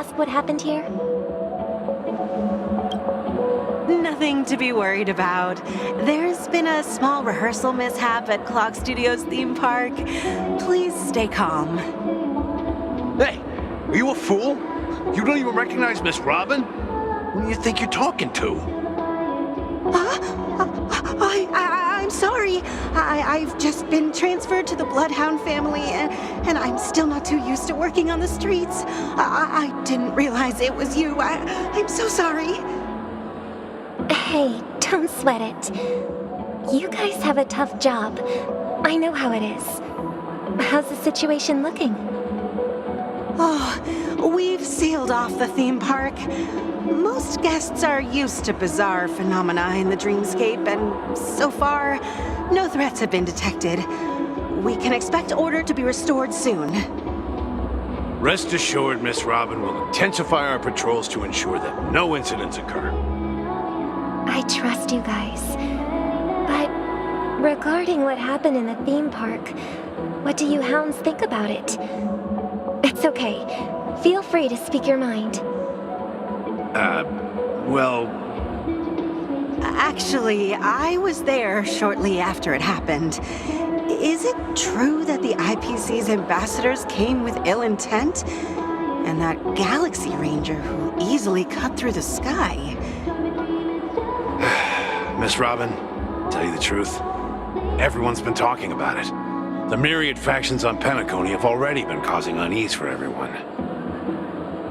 ask what happened here? Nothing to be worried about. There's been a small rehearsal mishap at Clock Studios theme park. Please stay calm. Hey, are you a fool? You don't even recognize Miss Robin? Who do you think you're talking to? I'm sorry. I've just been transferred to the Bloodhound family, and I'm still not too used to working on the streets. I didn't realize it was you. I'm so sorry. Hey, don't sweat it. You guys have a tough job. I know how it is. How's the situation looking? Oh, we've sealed off the theme park. Most guests are used to bizarre phenomena in the dreamscape, and so far, no threats have been detected. We can expect order to be restored soon. Rest assured, Miss Robin will intensify our patrols to ensure that no incidents occur. I trust you guys. But regarding what happened in the theme park, what do you hounds think about it? It's okay. Feel free to speak your mind. Well... Actually, I was there shortly after it happened. Is it true that the IPC's ambassadors came with ill intent? And that Galaxy Ranger who easily cut through the sky? Miss Robin, tell you the truth, everyone's been talking about it. The myriad factions on Penacony have already been causing unease for everyone.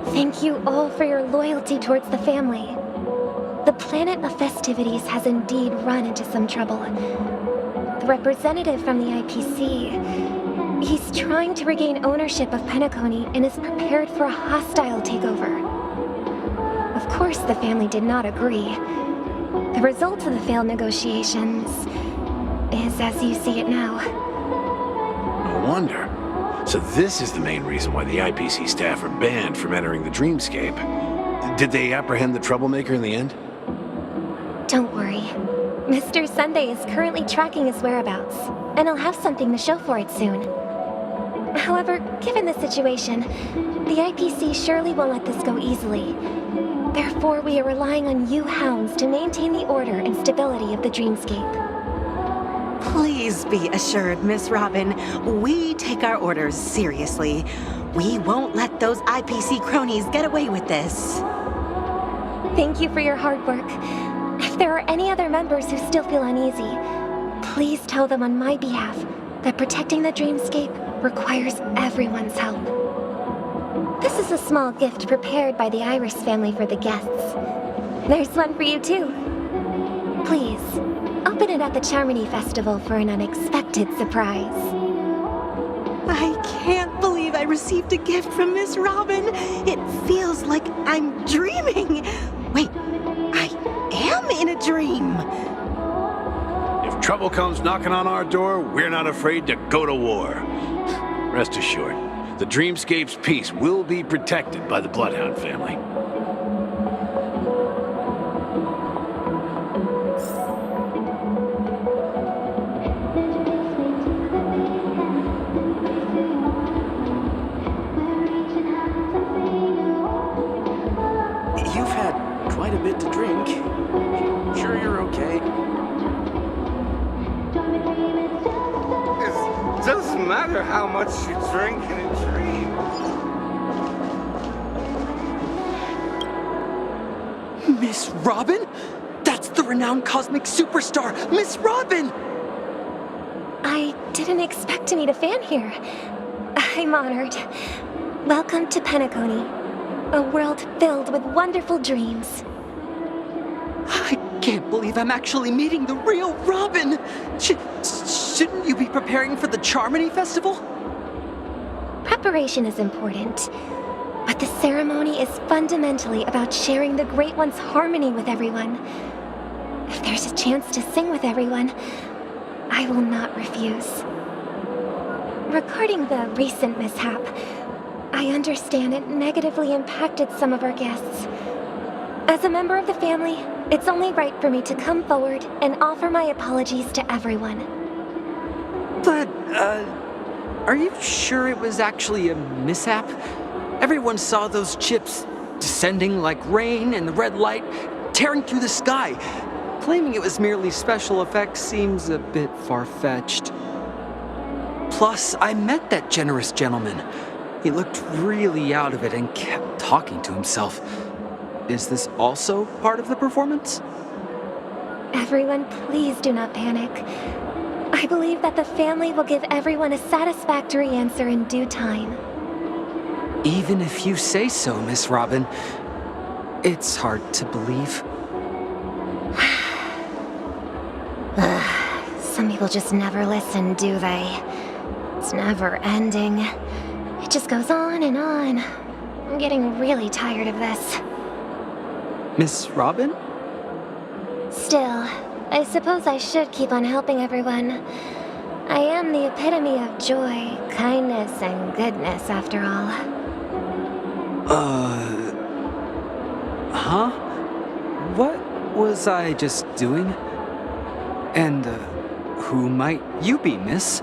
Thank you all for your loyalty towards the family. The planet of festivities has indeed run into some trouble. The representative from the IPC, he's trying to regain ownership of Penacony and is prepared for a hostile takeover. Of course, the family did not agree. The result of the failed negotiations is as you see it now. No wonder. So this is the main reason why the IPC staff are banned from entering the dreamscape. Did they apprehend the troublemaker in the end? Don't worry. Mr. Sunday is currently tracking his whereabouts, and I'll have something to show for it soon. However, given the situation, the IPC surely won't let this go easily. Therefore, we are relying on you hounds to maintain the order and stability of the dreamscape. Please be assured, Miss Robin, we take our orders seriously. We won't let those IPC cronies get away with this. Thank you for your hard work. If there are any other members who still feel uneasy, please tell them on my behalf that protecting the dreamscape requires everyone's help. This is a small gift prepared by the Iris family for the guests. There's one for you too. Please, open it at the Charmony Festival for an unexpected surprise. I can't believe I received a gift from Miss Robin. It feels like I'm dreaming. Wait, I am in a dream. If trouble comes knocking on our door, we're not afraid to go to war. Rest assured, the dreamscape's peace will be protected by the Bloodhound family. You've had quite a bit to drink. Sure you're okay? It doesn't matter how much you drink in a dream. Miss Robin? That's the renowned cosmic superstar, Miss Robin! I didn't expect to meet a fan here. I'm honored. Welcome to Penacony, a world filled with wonderful dreams. I can't believe I'm actually meeting the real Robin! Shouldn't you be preparing for the Charmony Festival? Preparation is important, but the ceremony is fundamentally about sharing the Great One's harmony with everyone. If there's a chance to sing with everyone, I will not refuse. Regarding the recent mishap, I understand it negatively impacted some of our guests. As a member of the family, it's only right for me to come forward and offer my apologies to everyone. But, are you sure it was actually a mishap? Everyone saw those chips descending like rain in the red light, tearing through the sky. Claiming it was merely special effects seems a bit far-fetched. Plus, I met that generous gentleman. He looked really out of it and kept talking to himself. Is this also part of the performance? Everyone, please do not panic. I believe that the family will give everyone a satisfactory answer in due time. Even if you say so, Miss Robin, it's hard to believe. Some people just never listen, do they? It's never ending. It just goes on and on. I'm getting really tired of this. Miss Robin? Still, I suppose I should keep on helping everyone. I am the epitome of joy, kindness, and goodness, after all. Huh? What was I just doing? And, who might you be, miss?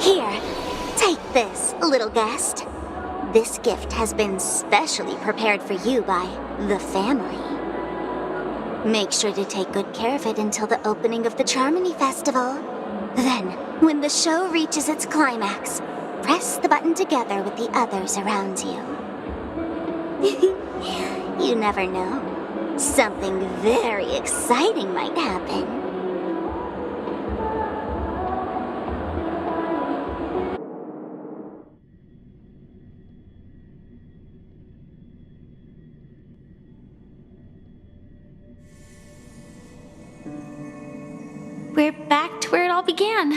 Here, take this, little guest. This gift has been specially prepared for you by the family. Make sure to take good care of it until the opening of the Charmony Festival. Then, when the show reaches its climax, press the button together with the others around you. You never know. Something very exciting might happen. We're back to where it all began.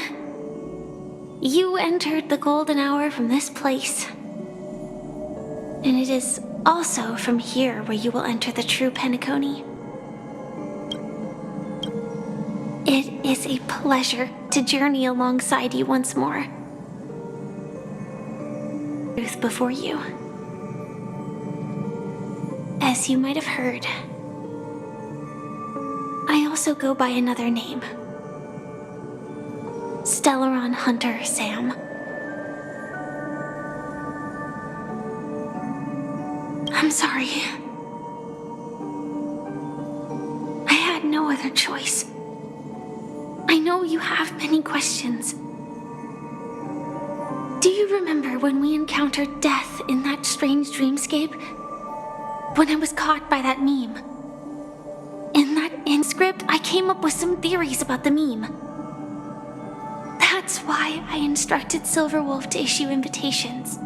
You entered the golden hour from this place. And it is also from here where you will enter the true Penacony. It is a pleasure to journey alongside you once more. Truth before you. As you might have heard, I also go by another name. Stellaron Hunter Sam. I'm sorry. I had no other choice. I know you have many questions. Do you remember when we encountered death in that strange dreamscape? When I was caught by that meme? In that inscript, I came up with some theories about the meme. That's why I instructed Silverwolf to issue invitations,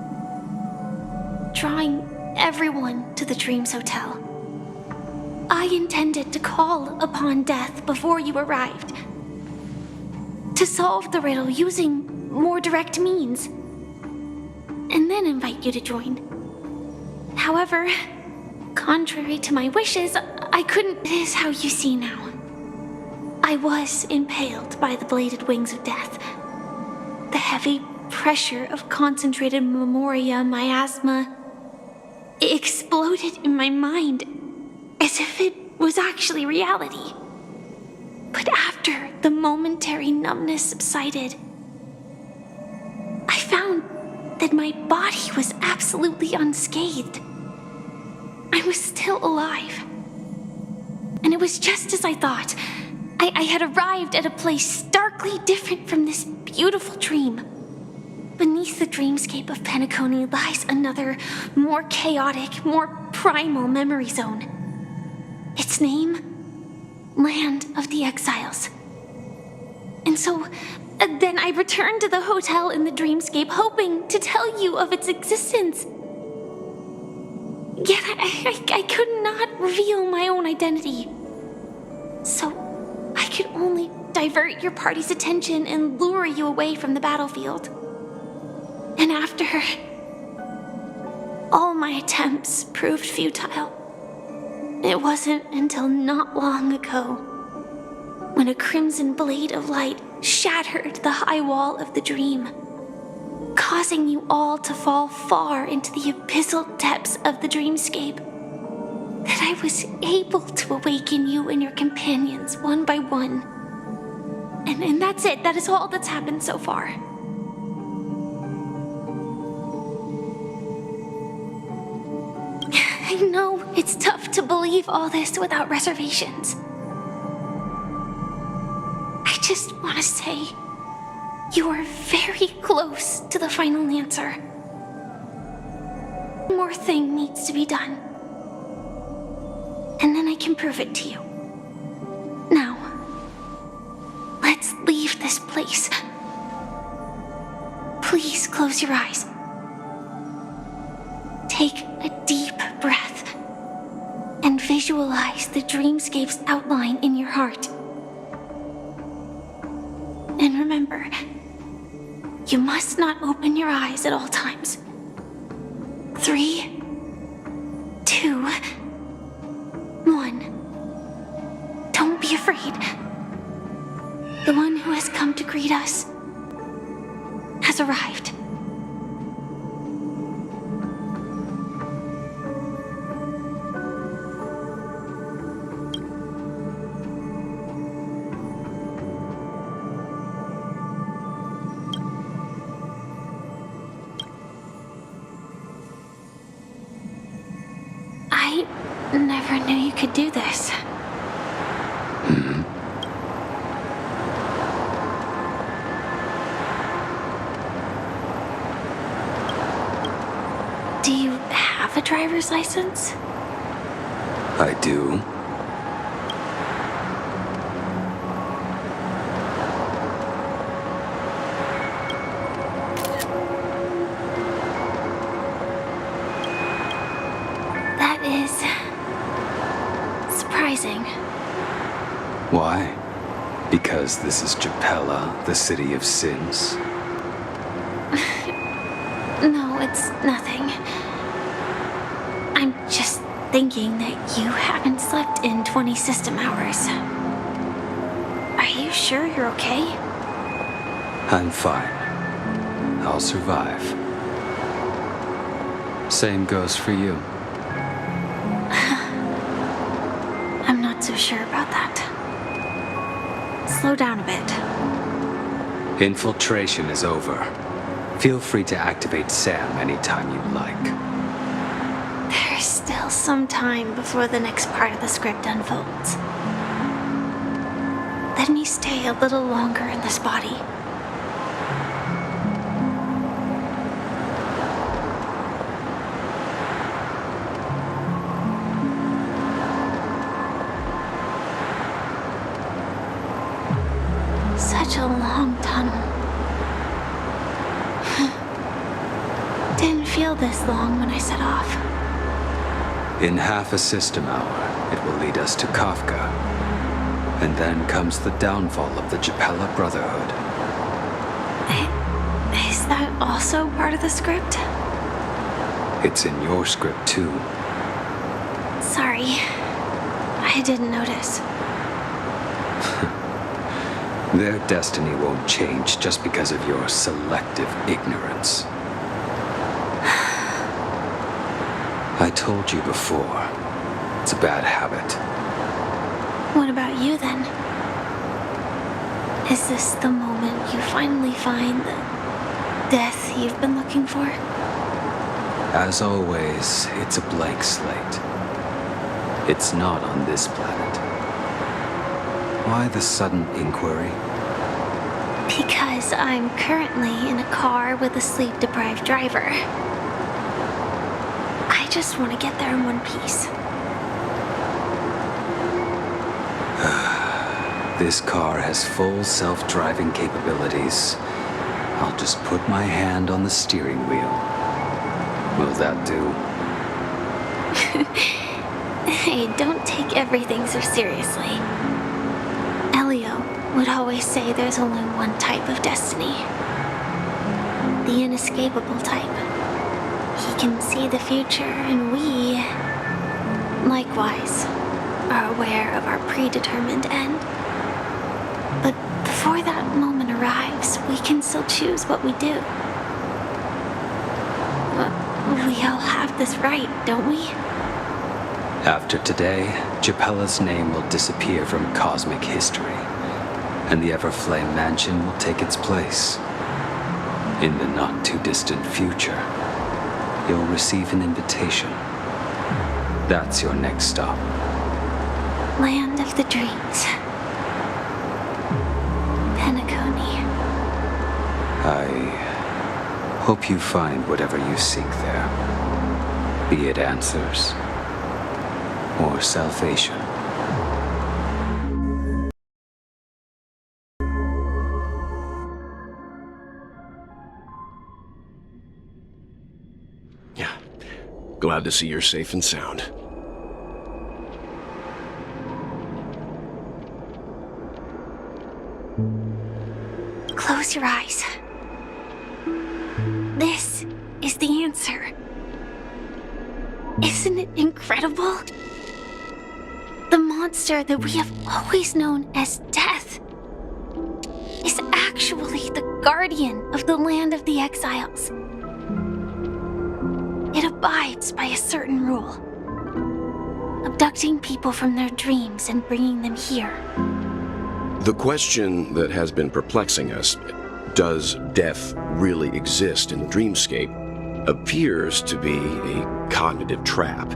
drawing everyone to the Dreams Hotel. I intended to call upon death before you arrived, to solve the riddle using more direct means, and then invite you to join. However, contrary to my wishes, I couldn't. It is how you see now. I was impaled by the bladed wings of death. The heavy pressure of concentrated memoria miasma exploded in my mind as if it was actually reality. But after the momentary numbness subsided, I found that my body was absolutely unscathed. I was still alive. And it was just as I thought. I had arrived at a place starkly different from this beautiful dream. Beneath the dreamscape of Penacony lies another, more chaotic, more primal memory zone. Its name? Land of the Exiles. And so, then I returned to the hotel in the dreamscape, hoping to tell you of its existence. Yet I could not reveal my own identity. So I could only divert your party's attention and lure you away from the battlefield. And after all my attempts proved futile, it wasn't until not long ago when a crimson blade of light shattered the high wall of the dream, causing you all to fall far into the abyssal depths of the dreamscape, that I was able to awaken you and your companions one by one. And that's it. That is all that's happened so far. I know it's tough to believe all this without reservations. I just want to say, you are very close to the final answer. One more thing needs to be done. And then I can prove it to you. Now, let's leave this place. Please close your eyes. Take a deep breath and visualize the dreamscape's outline in your heart. And remember, you must not open your eyes at all times. 3, 2, 1. Don't be afraid. The one who has come to greet us has arrived. I never knew you could do this. Do you have a driver's license? I do. That is surprising. Why? Because this is Japella, the city of sins? No, it's nothing. I'm just thinking that you haven't slept in 20 system hours. Are you sure you're okay? I'm fine. I'll survive. Same goes for you. I'm not so sure about that. Slow down a bit. Infiltration is over. Feel free to activate Sam anytime you like. There's still some time before the next part of the script unfolds. Let me stay a little longer in this body. Such a long tunnel. Didn't feel this long when I set off. In half a system hour, it will lead us to Kafka. And then comes the downfall of the Japella Brotherhood. Is that also part of the script? It's in your script too. Sorry. I didn't notice. Their destiny won't change just because of your selective ignorance. I told you before, it's a bad habit. What about you then? Is this the moment you finally find the death you've been looking for? As always, it's a blank slate. It's not on this planet. Why the sudden inquiry? Because I'm currently in a car with a sleep-deprived driver. I just want to get there in one piece. This car has full self-driving capabilities. I'll just put my hand on the steering wheel. Will that do? Hey, don't take everything so seriously. Elio would always say there's only one type of destiny. The inescapable type. He can see the future, and we, likewise, are aware of our predetermined end. But before that moment arrives, we can still choose what we do. We all have this right, don't we? After today, Japella's name will disappear from cosmic history, and the Everflame Mansion will take its place. In the not-too-distant future, you'll receive an invitation. That's your next stop. Land of the Dreams. Penacony. I hope you find whatever you seek there. Be it answers or salvation. Yeah. Glad to see you're safe and sound. Close your eyes. This is the answer. Isn't it incredible? The monster that we have always known as Death is actually the guardian of the land of the exiles. It abides by a certain rule, abducting people from their dreams and bringing them here. The question that has been perplexing us, does death really exist in the dreamscape, appears to be a cognitive trap.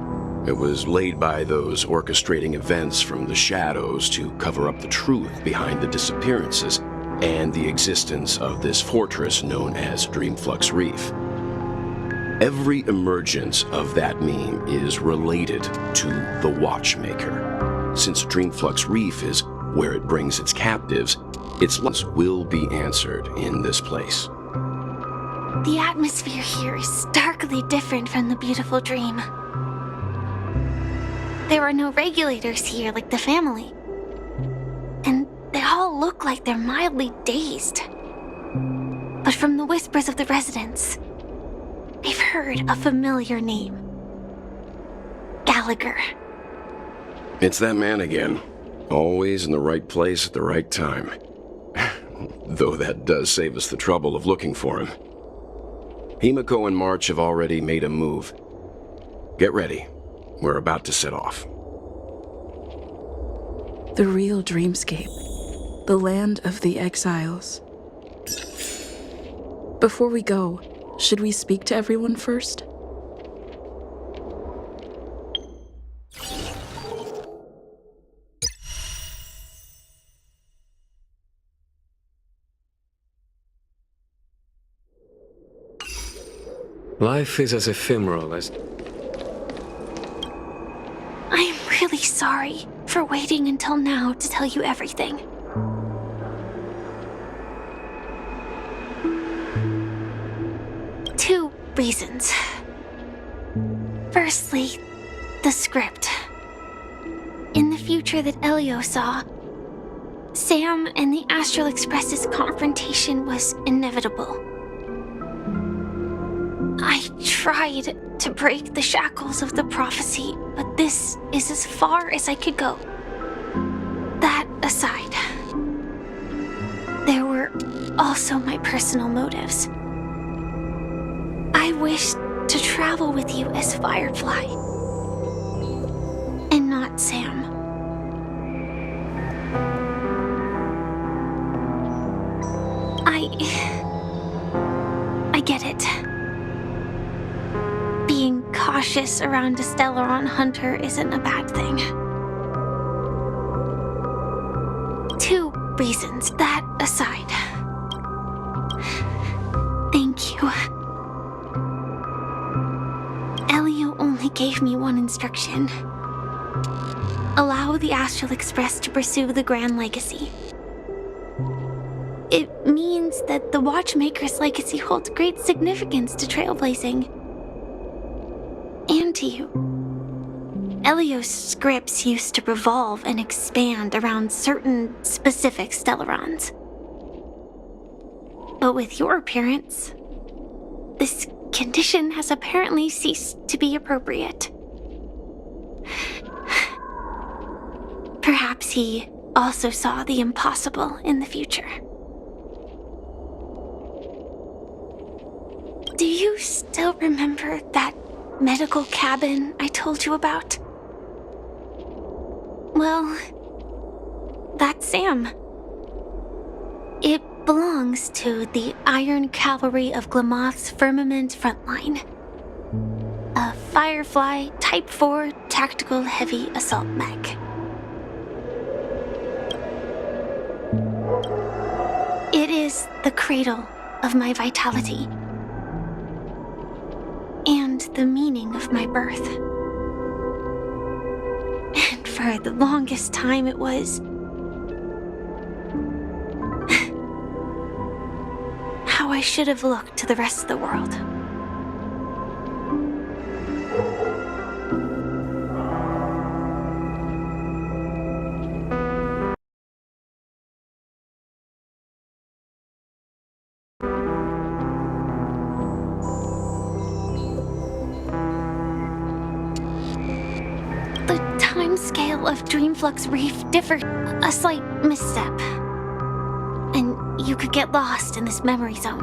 It was laid by those orchestrating events from the shadows to cover up the truth behind the disappearances and the existence of this fortress known as Dreamflux Reef. Every emergence of that meme is related to the Watchmaker. Since Dreamflux Reef is where it brings its captives, its loss will be answered in this place. The atmosphere here is starkly different from the beautiful dream. There are no regulators here like the family. And they all look like they're mildly dazed. But from the whispers of the residents, I've heard a familiar name. Gallagher. It's that man again. Always in the right place at the right time. Though that does save us the trouble of looking for him. Himiko and March have already made a move. Get ready. We're about to set off. The real dreamscape. The land of the exiles. Before we go, should we speak to everyone first? Life is as ephemeral as... I'm really sorry for waiting until now to tell you everything. Two reasons. Firstly, the script. In the future that Elio saw, Sam and the Astral Express's confrontation was inevitable. I tried to break the shackles of the prophecy, but this is as far as I could go. That aside, there were also my personal motives. I wished to travel with you as Firefly, and not Sam. I get it. Being cautious around a Stellaron hunter isn't a bad thing. Two reasons. That aside. Thank you. Elio only gave me one instruction. Allow the Astral Express to pursue the Grand Legacy. It means that the Watchmaker's legacy holds great significance to trailblazing. And to you. Elio's scripts used to revolve and expand around certain specific Stellarons. But with your appearance, this condition has apparently ceased to be appropriate. Perhaps he also saw the impossible in the future. Do you still remember that medical cabin I told you about? Well, that's Sam. It belongs to the Iron Cavalry of Glamoth's Firmament Frontline. A Firefly Type 4 Tactical Heavy Assault Mech. It is the cradle of my vitality and the meaning of my birth. And for the longest time it was how I should have looked to the rest of the world. The timescale of Dreamflux Reef differed. A slight misstep, and you could get lost in this memory zone.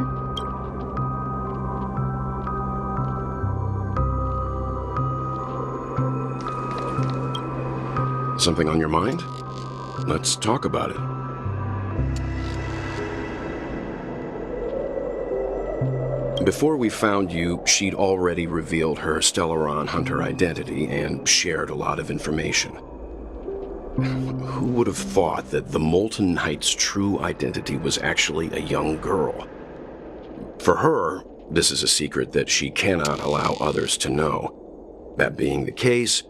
Something on your mind? Let's talk about it. Before we found you, she'd already revealed her Stellaron Hunter identity and shared a lot of information. Who would have thought that the Molten Knight's true identity was actually a young girl? For her, this is a secret that she cannot allow others to know. That being the case,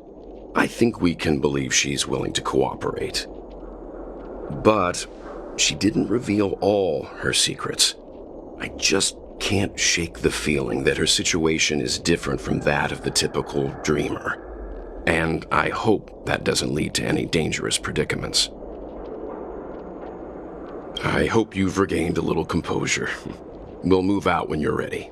I think we can believe she's willing to cooperate. But she didn't reveal all her secrets. I just can't shake the feeling that her situation is different from that of the typical dreamer. And I hope that doesn't lead to any dangerous predicaments. I hope you've regained a little composure. We'll move out when you're ready.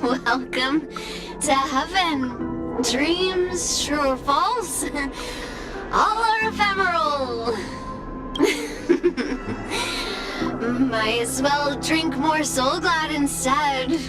Welcome to heaven. Dreams, true or false, all are ephemeral. Might as well drink more Soul Glad instead.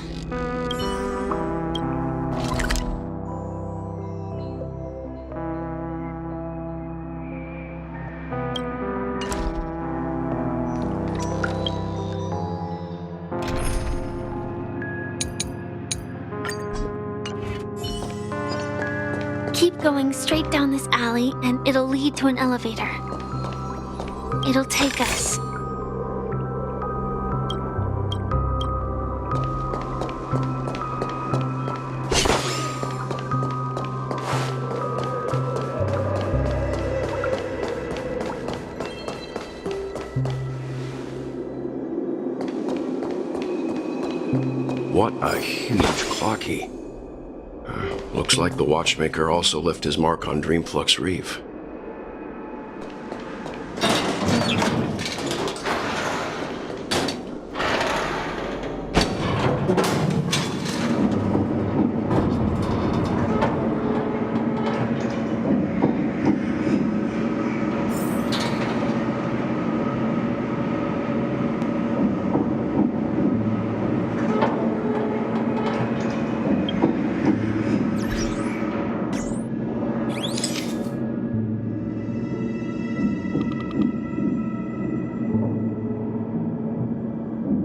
Keep going straight down this alley and it'll lead to an elevator. It'll take us. What a huge clock key. Looks like the watchmaker also left his mark on Dreamflux Reef.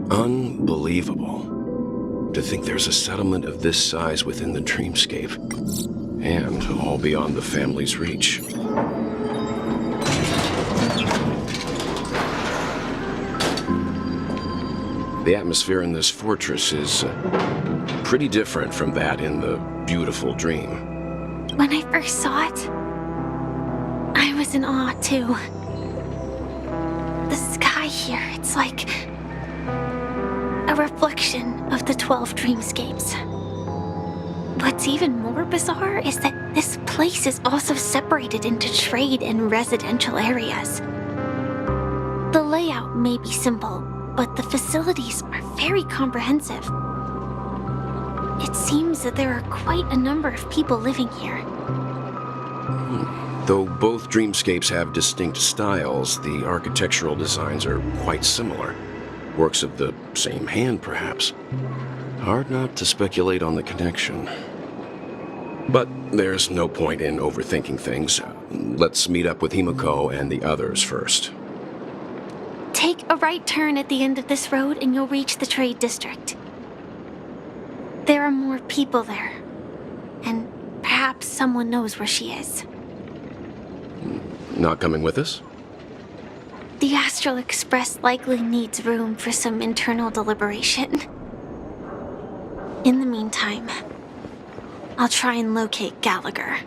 Unbelievable. To think there's a settlement of this size within the dreamscape, and all beyond the family's reach. The atmosphere in this fortress is pretty different from that in the beautiful dream. When I first saw it, I was in awe too. The sky here, it's like a reflection of the 12 dreamscapes. even more bizarre is that this place is also separated into trade and residential areas. The layout may be simple, but the facilities are very comprehensive. It seems that there are quite a number of people living here. Though both dreamscapes have distinct styles, the architectural designs are quite similar. Works of the same hand, perhaps. Hard not to speculate on the connection. But there's no point in overthinking things. Let's meet up with Himiko and the others first. Take a right turn at the end of this road and you'll reach the trade district. There are more people there. And perhaps someone knows where she is. Not coming with us? The Astral Express likely needs room for some internal deliberation. In the meantime, I'll try and locate Gallagher.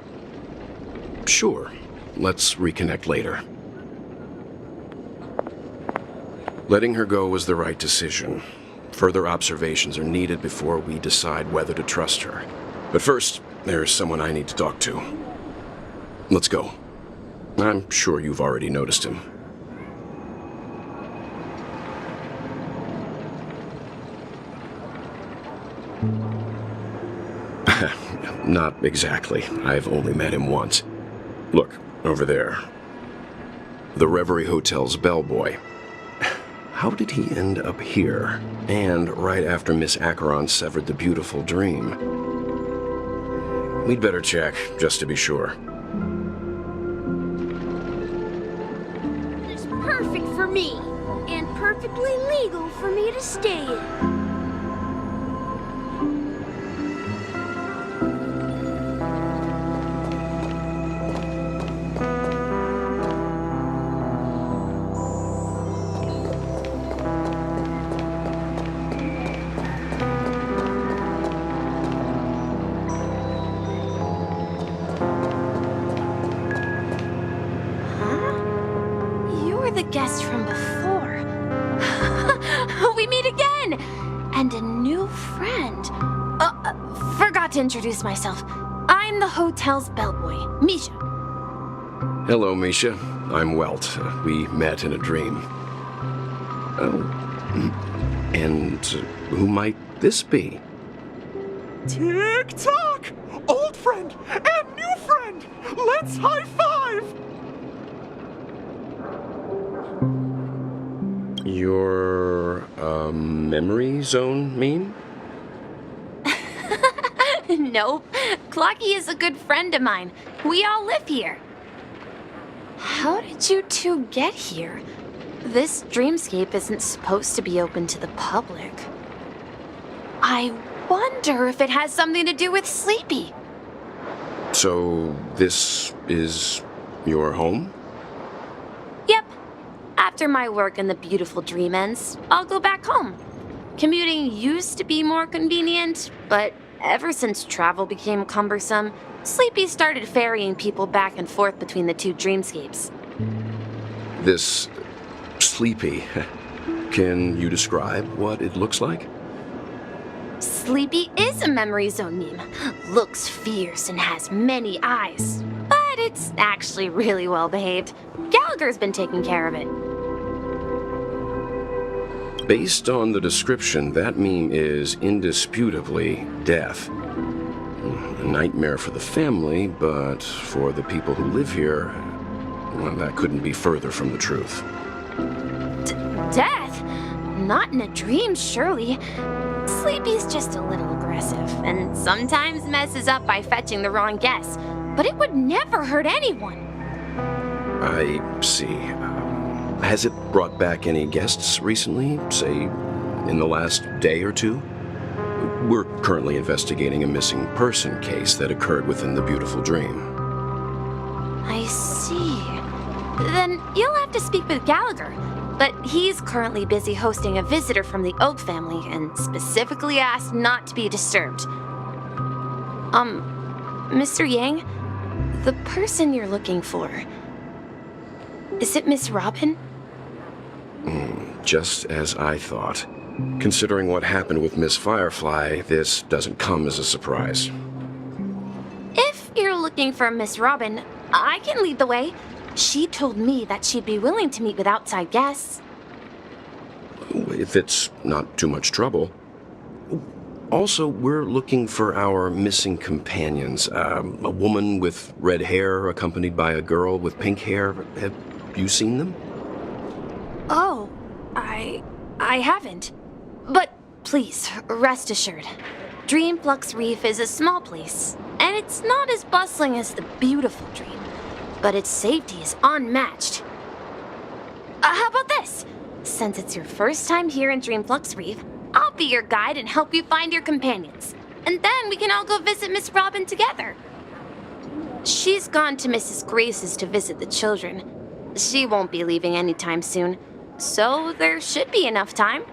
Sure. Let's reconnect later. Letting her go was the right decision. Further observations are needed before we decide whether to trust her. But first, there's someone I need to talk to. Let's go. I'm sure you've already noticed him. Not exactly. I've only met him once. Look, over there. The Reverie Hotel's bellboy. How did he end up here? And right after Miss Acheron severed the beautiful dream. We'd better check, just to be sure. It's perfect for me, and perfectly legal for me to stay in. Guest from before. We meet again! And a new friend. Forgot to introduce myself. I'm the hotel's bellboy, Misha. Hello, Misha. I'm Welt. We met in a dream. Oh. And who might this be? Tick-tock! Old friend and new friend! Let's high-five! Your, memory zone mean? Nope. Clocky is a good friend of mine. We all live here. How did you two get here? This dreamscape isn't supposed to be open to the public. I wonder if it has something to do with Sleepy. So, this is your home? Yep. After my work in the beautiful dream ends, I'll go back home. Commuting used to be more convenient, but ever since travel became cumbersome, Sleepy started ferrying people back and forth between the two dreamscapes. This Sleepy. Can you describe what it looks like? Sleepy is a memory zone meme. Looks fierce and has many eyes. But it's actually really well behaved. Gallagher's been taking care of it. Based on the description, that meme is indisputably death. A nightmare for the family, but for the people who live here, well, that couldn't be further from the truth. Death? Not in a dream, surely. Sleepy's just a little aggressive, and sometimes messes up by fetching the wrong guess. But it would never hurt anyone. I see. Has it brought back any guests recently, say, in the last day or two? We're currently investigating a missing person case that occurred within the beautiful dream. I see. Then you'll have to speak with Gallagher. But he's currently busy hosting a visitor from the Oak family and specifically asked not to be disturbed. Mr. Yang, the person you're looking for, is it Miss Robin? Just as I thought. Considering what happened with Miss Firefly, this doesn't come as a surprise. looking for Miss Robin, I can lead the way. She told me that she'd be willing to meet with outside guests. If it's not too much trouble. Also, we're looking for our missing companions. A woman with red hair accompanied by a girl with pink hair. Have you seen them? Oh, I haven't. But please, rest assured. Dreamflux Reef is a small place, and it's not as bustling as the beautiful Dream, but its safety is unmatched. How about this? Since it's your first time here in Dreamflux Reef, I'll be your guide and help you find your companions. And then we can all go visit Miss Robin together. She's gone to Mrs. Grace's to visit the children. She won't be leaving anytime soon, so there should be enough time.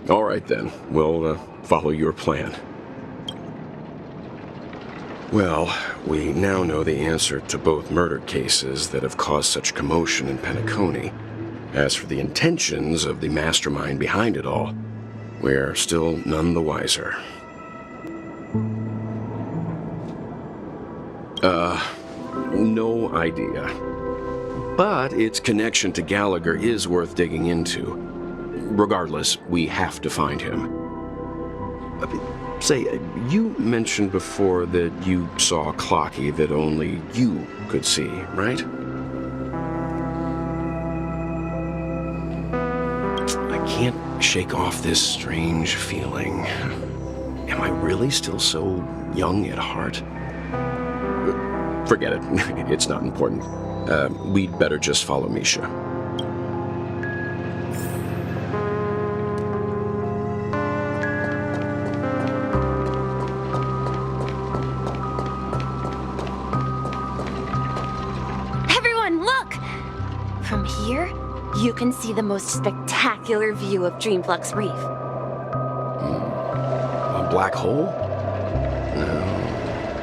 All right then, we'll follow your plan. Well, we now know the answer to both murder cases that have caused such commotion in Penacony. As for the intentions of the mastermind behind it all, we're still none the wiser. No idea. But its connection to Gallagher is worth digging into. Regardless, we have to find him. Say, you mentioned before that you saw Clocky that only you could see, right? I can't shake off this strange feeling. Am I really still so young at heart? Forget it. It's not important. We'd better just follow Misha. Everyone, look! From here, you can see the most spectacular view of Dreamflux Reef. A black hole? No.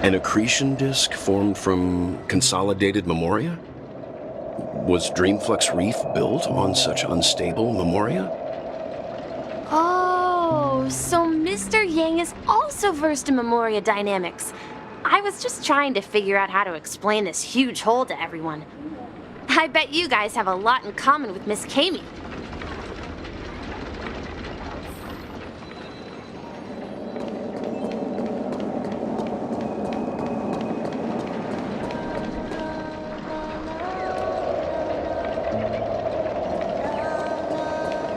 An accretion disk formed from consolidated memoria? Was Dreamflux Reef built on such unstable memoria? Oh, so Mr. Yang is also versed in memoria dynamics. I was just trying to figure out how to explain this huge hole to everyone. I bet you guys have a lot in common with Miss Kami.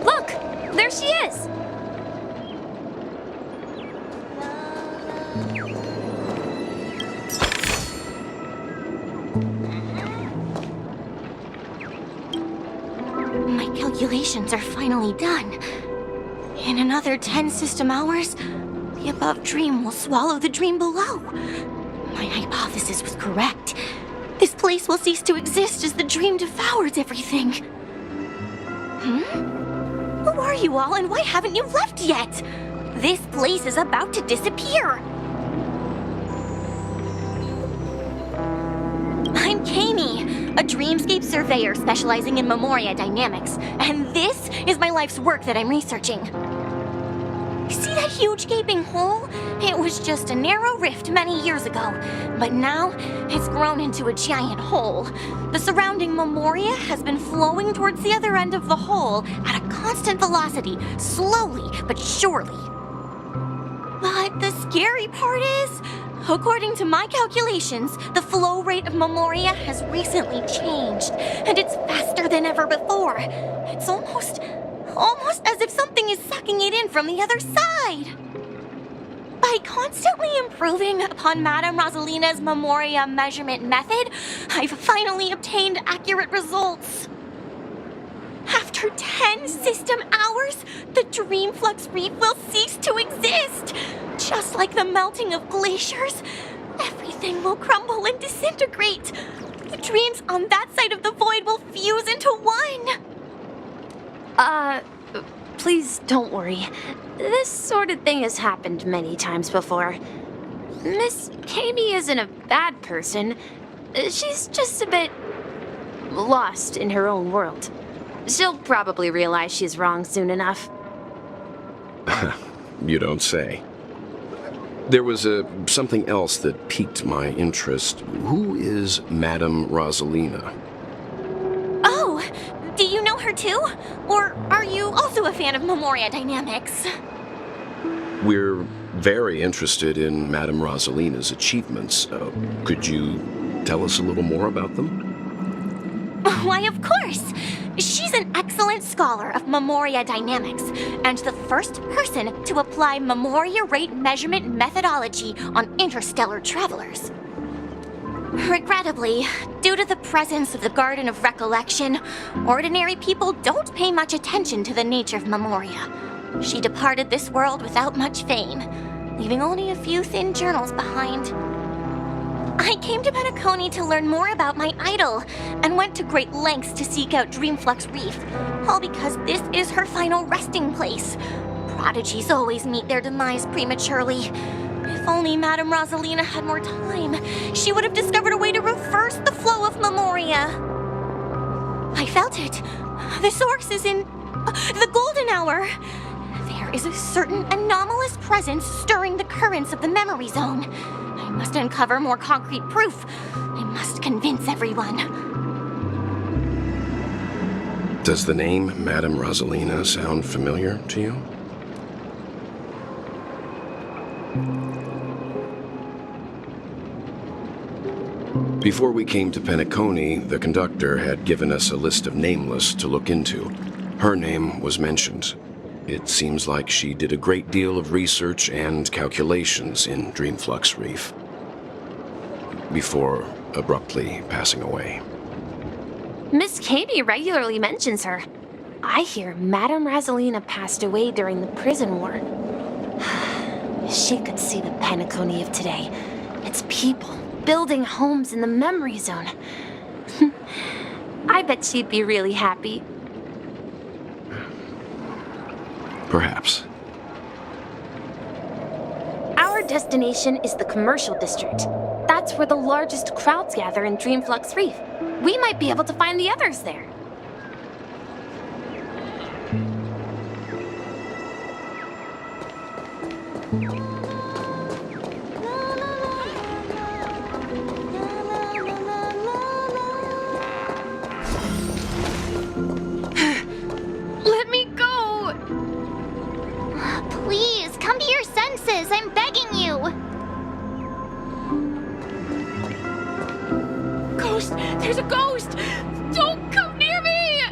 Look! There she is! My calculations are finally done. In another 10 system hours, the above dream will swallow the dream below. My hypothesis was correct. This place will cease to exist as the dream devours everything. Who are you all, and why haven't you left yet? This place is about to disappear. I'm Kami, a dreamscape surveyor specializing in memoria dynamics, and this is my life's work that I'm researching. See that huge gaping hole? It was just a narrow rift many years ago, but now it's grown into a giant hole. The surrounding memoria has been flowing towards the other end of the hole at a constant velocity, slowly but surely. But the scary part is, according to my calculations, the flow rate of memoria has recently changed, and it's faster than ever before. It's almost as if something is sucking it in from the other side. By constantly improving upon Madame Rosalina's memoria measurement method, I've finally obtained accurate results. After 10 system hours, the Dreamflux Reef will cease to exist. Just like the melting of glaciers, everything will crumble and disintegrate. The dreams on that side of the void will fuse into one. Please don't worry. This sort of thing has happened many times before. Miss Kami isn't a bad person. She's just a bit lost in her own world. She'll probably realize she's wrong soon enough. You don't say. There was something else that piqued my interest. Who is Madame Rosalina? Oh, do you know her too? Or are you also a fan of Memoria Dynamics? We're very interested in Madame Rosalina's achievements. Could you tell us a little more about them? Why, of course! She's an excellent scholar of Memoria Dynamics, and the first person to apply Memoria rate measurement methodology on interstellar travelers. Regrettably, due to the presence of the Garden of Recollection, ordinary people don't pay much attention to the nature of Memoria. She departed this world without much fame, leaving only a few thin journals behind. I came to Penacony to learn more about my idol, and went to great lengths to seek out Dreamflux Reef, all because this is her final resting place. Prodigies always meet their demise prematurely. If only Madame Rosalina had more time, she would have discovered a way to reverse the flow of Memoria. I felt it. The source is in the golden hour. There is a certain anomalous presence stirring the currents of the memory zone. I must uncover more concrete proof. I must convince everyone. Does the name Madame Rosalina sound familiar to you? Before we came to Penacony, the conductor had given us a list of nameless to look into. Her name was mentioned. It seems like she did a great deal of research and calculations in Dreamflux Reef before abruptly passing away. Miss Katie regularly mentions her. I hear Madame Rosalina passed away during the prison war. She could see the Penacony of today. Its people building homes in the memory zone. I bet she'd be really happy. Perhaps. Our destination is the commercial district. That's where the largest crowds gather in Dreamflux Reef. We might be able to find the others there. Let me go! Please, come to your senses. I'm begging you. Ghost! There's a ghost! Don't come near me!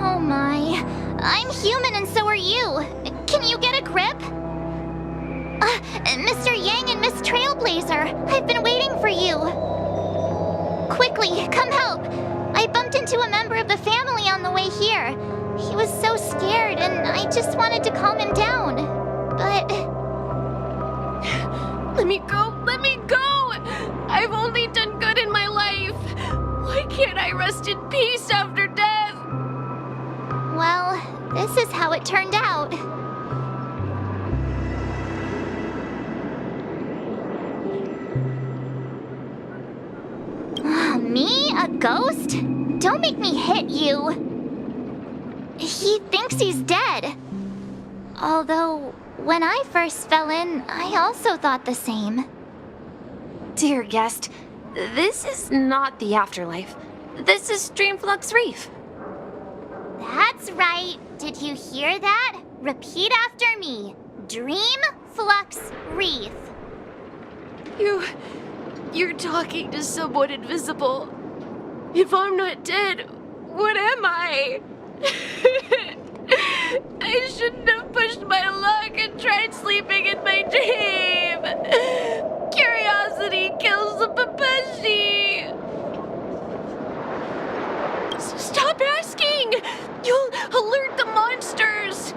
Oh my. I'm human and so are you. Can you get a grip? Mr. Yang and Miss Trailblazer, I've been waiting for you. Quickly, come help. I bumped into a member of the family on the way here. He was so scared and I just wanted to calm him down. But... Let me go! Let me go! I've only done good in my life. Why can't I rest in peace after death? well, this is how it turned out. Me? A ghost? Don't make me hit you. He thinks he's dead. Although, when I first fell in, I also thought the same. Dear guest, this is not the afterlife. This is Dreamflux Reef. That's right. Did you hear that? Repeat after me. Dreamflux Reef. You're talking to someone invisible. If I'm not dead, what am I? I shouldn't have pushed my luck and tried sleeping in my dream. Curiosity kills the Papashi. Stop asking! You'll alert the monsters.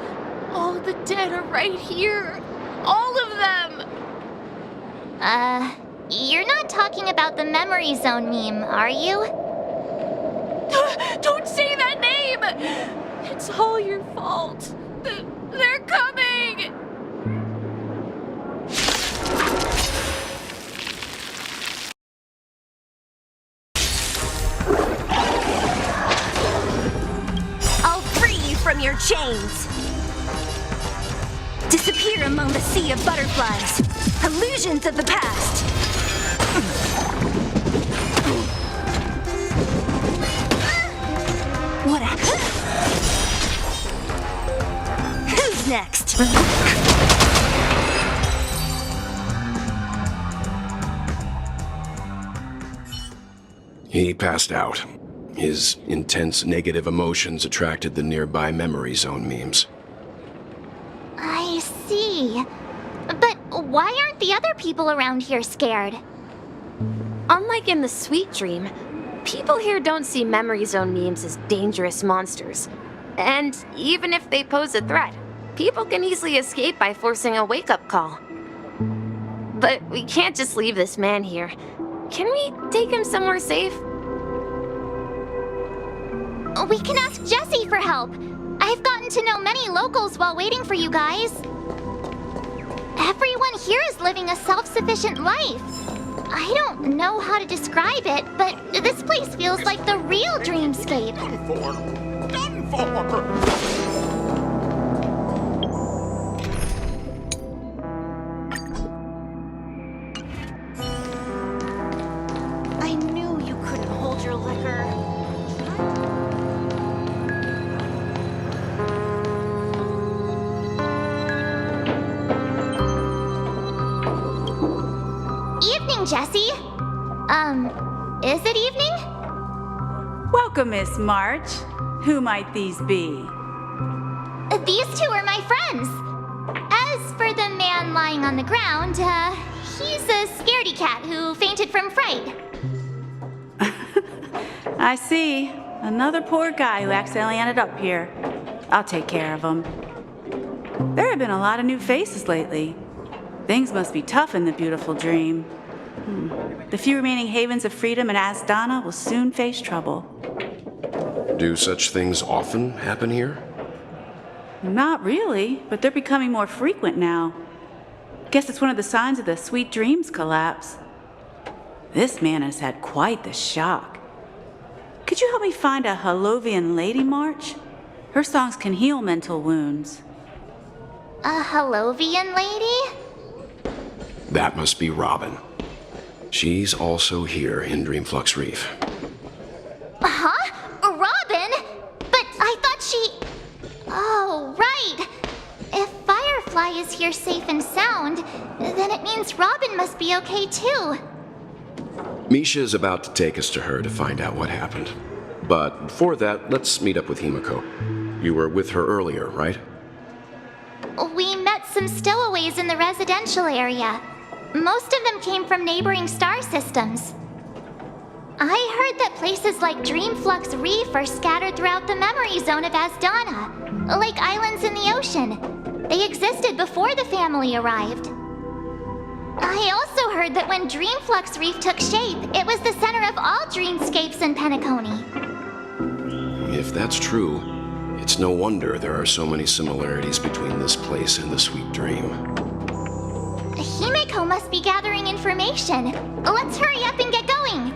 All the dead are right here. All of them. You're not talking about the memory zone meme, are you? Don't say that name! It's all your fault. They're coming! I'll free you from your chains. Disappear among the sea of butterflies. Illusions of the past. What a... Who's next? He passed out. His intense negative emotions attracted the nearby memory zone memes. I see. But why aren't the other people around here scared? Unlike in the Sweet Dream, people here don't see memory zone memes as dangerous monsters. And even if they pose a threat, people can easily escape by forcing a wake-up call. But we can't just leave this man here. Can we take him somewhere safe? We can ask Jessie for help. I've gotten to know many locals while waiting for you guys. Everyone here is living a self-sufficient life. I don't know how to describe it, but this place feels like the real dreamscape. Done for! I knew you couldn't hold your liquor. Evening, Jessie. Is it evening? Welcome, Miss March. Who might these be? These two are my friends. As for the man lying on the ground, he's a scaredy cat who fainted from fright. I see. Another poor guy who accidentally ended up here. I'll take care of him. There have been a lot of new faces lately. Things must be tough in the beautiful dream. The few remaining havens of freedom in Asdana will soon face trouble. Do such things often happen here? Not really, but they're becoming more frequent now. Guess it's one of the signs of the Sweet Dreams collapse. This man has had quite the shock. Could you help me find a Halovian lady, March? Her songs can heal mental wounds. A Halovian lady? That must be Robin. She's also here in Dreamflux Reef. Huh? Robin? But I thought she... Oh, right. If Firefly is here safe and sound, then it means Robin must be okay too. Misha's about to take us to her to find out what happened. But before that, let's meet up with Himiko. You were with her earlier, right? We met some stowaways in the residential area. Most of them came from neighboring star systems. I heard that places like Dreamflux Reef are scattered throughout the memory zone of Asdana, like islands in the ocean. They existed before the family arrived. I also heard that when Dreamflux Reef took shape, it was the center of all dreamscapes in Penacony. If that's true, it's no wonder there are so many similarities between this place and the Sweet Dream. Himiko must be gathering information. Let's hurry up and get going.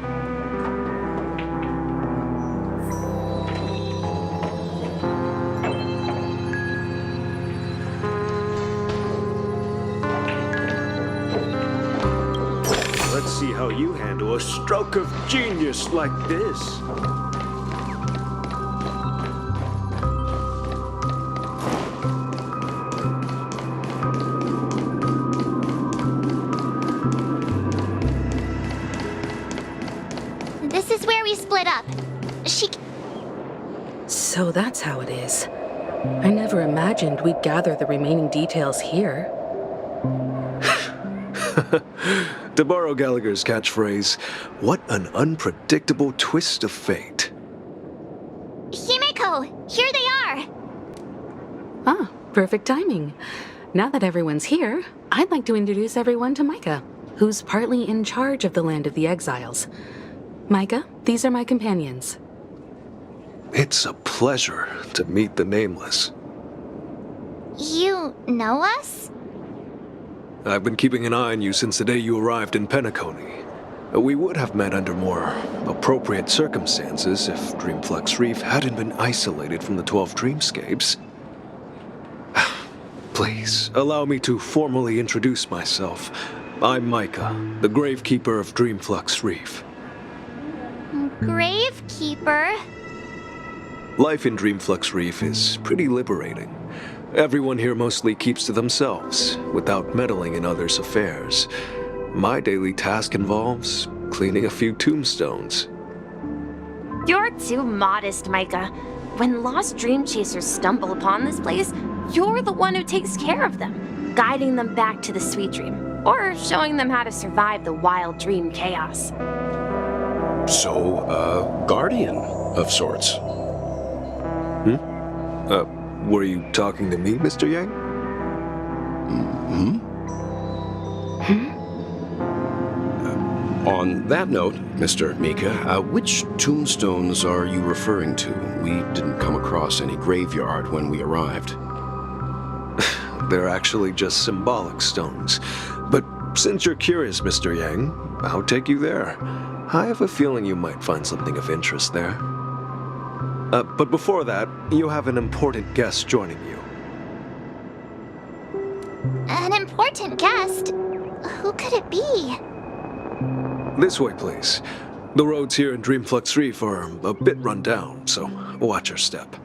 Let's see how you handle a stroke of genius like this. This is where we split up. So that's how it is. I never imagined we'd gather the remaining details here. To borrow Gallagher's catchphrase, what an unpredictable twist of fate. Himiko, here they are. Ah, perfect timing. Now that everyone's here, I'd like to introduce everyone to Micah, who's partly in charge of the Land of the Exiles. Micah, these are my companions. It's a pleasure to meet the Nameless. You know us? I've been keeping an eye on you since the day you arrived in Penacony. We would have met under more appropriate circumstances if Dreamflux Reef hadn't been isolated from the 12 dreamscapes. Please, allow me to formally introduce myself. I'm Micah, the Gravekeeper of Dreamflux Reef. Gravekeeper? Life in Dreamflux Reef is pretty liberating. Everyone here mostly keeps to themselves, without meddling in others' affairs. My daily task involves cleaning a few tombstones. You're too modest, Micah. When lost dream chasers stumble upon this place, you're the one who takes care of them, guiding them back to the sweet dream, or showing them how to survive the wild dream chaos. So, a guardian of sorts. Were you talking to me, Mr. Yang? On that note, Mr. Mika, which tombstones are you referring to? We didn't come across any graveyard when we arrived. They're actually just symbolic stones. But since you're curious, Mr. Yang, I'll take you there. I have a feeling you might find something of interest there. But before that, you have an important guest joining you. An important guest? Who could it be? This way, please. The roads here in Dreamflux Reef are a bit run down, so watch your step.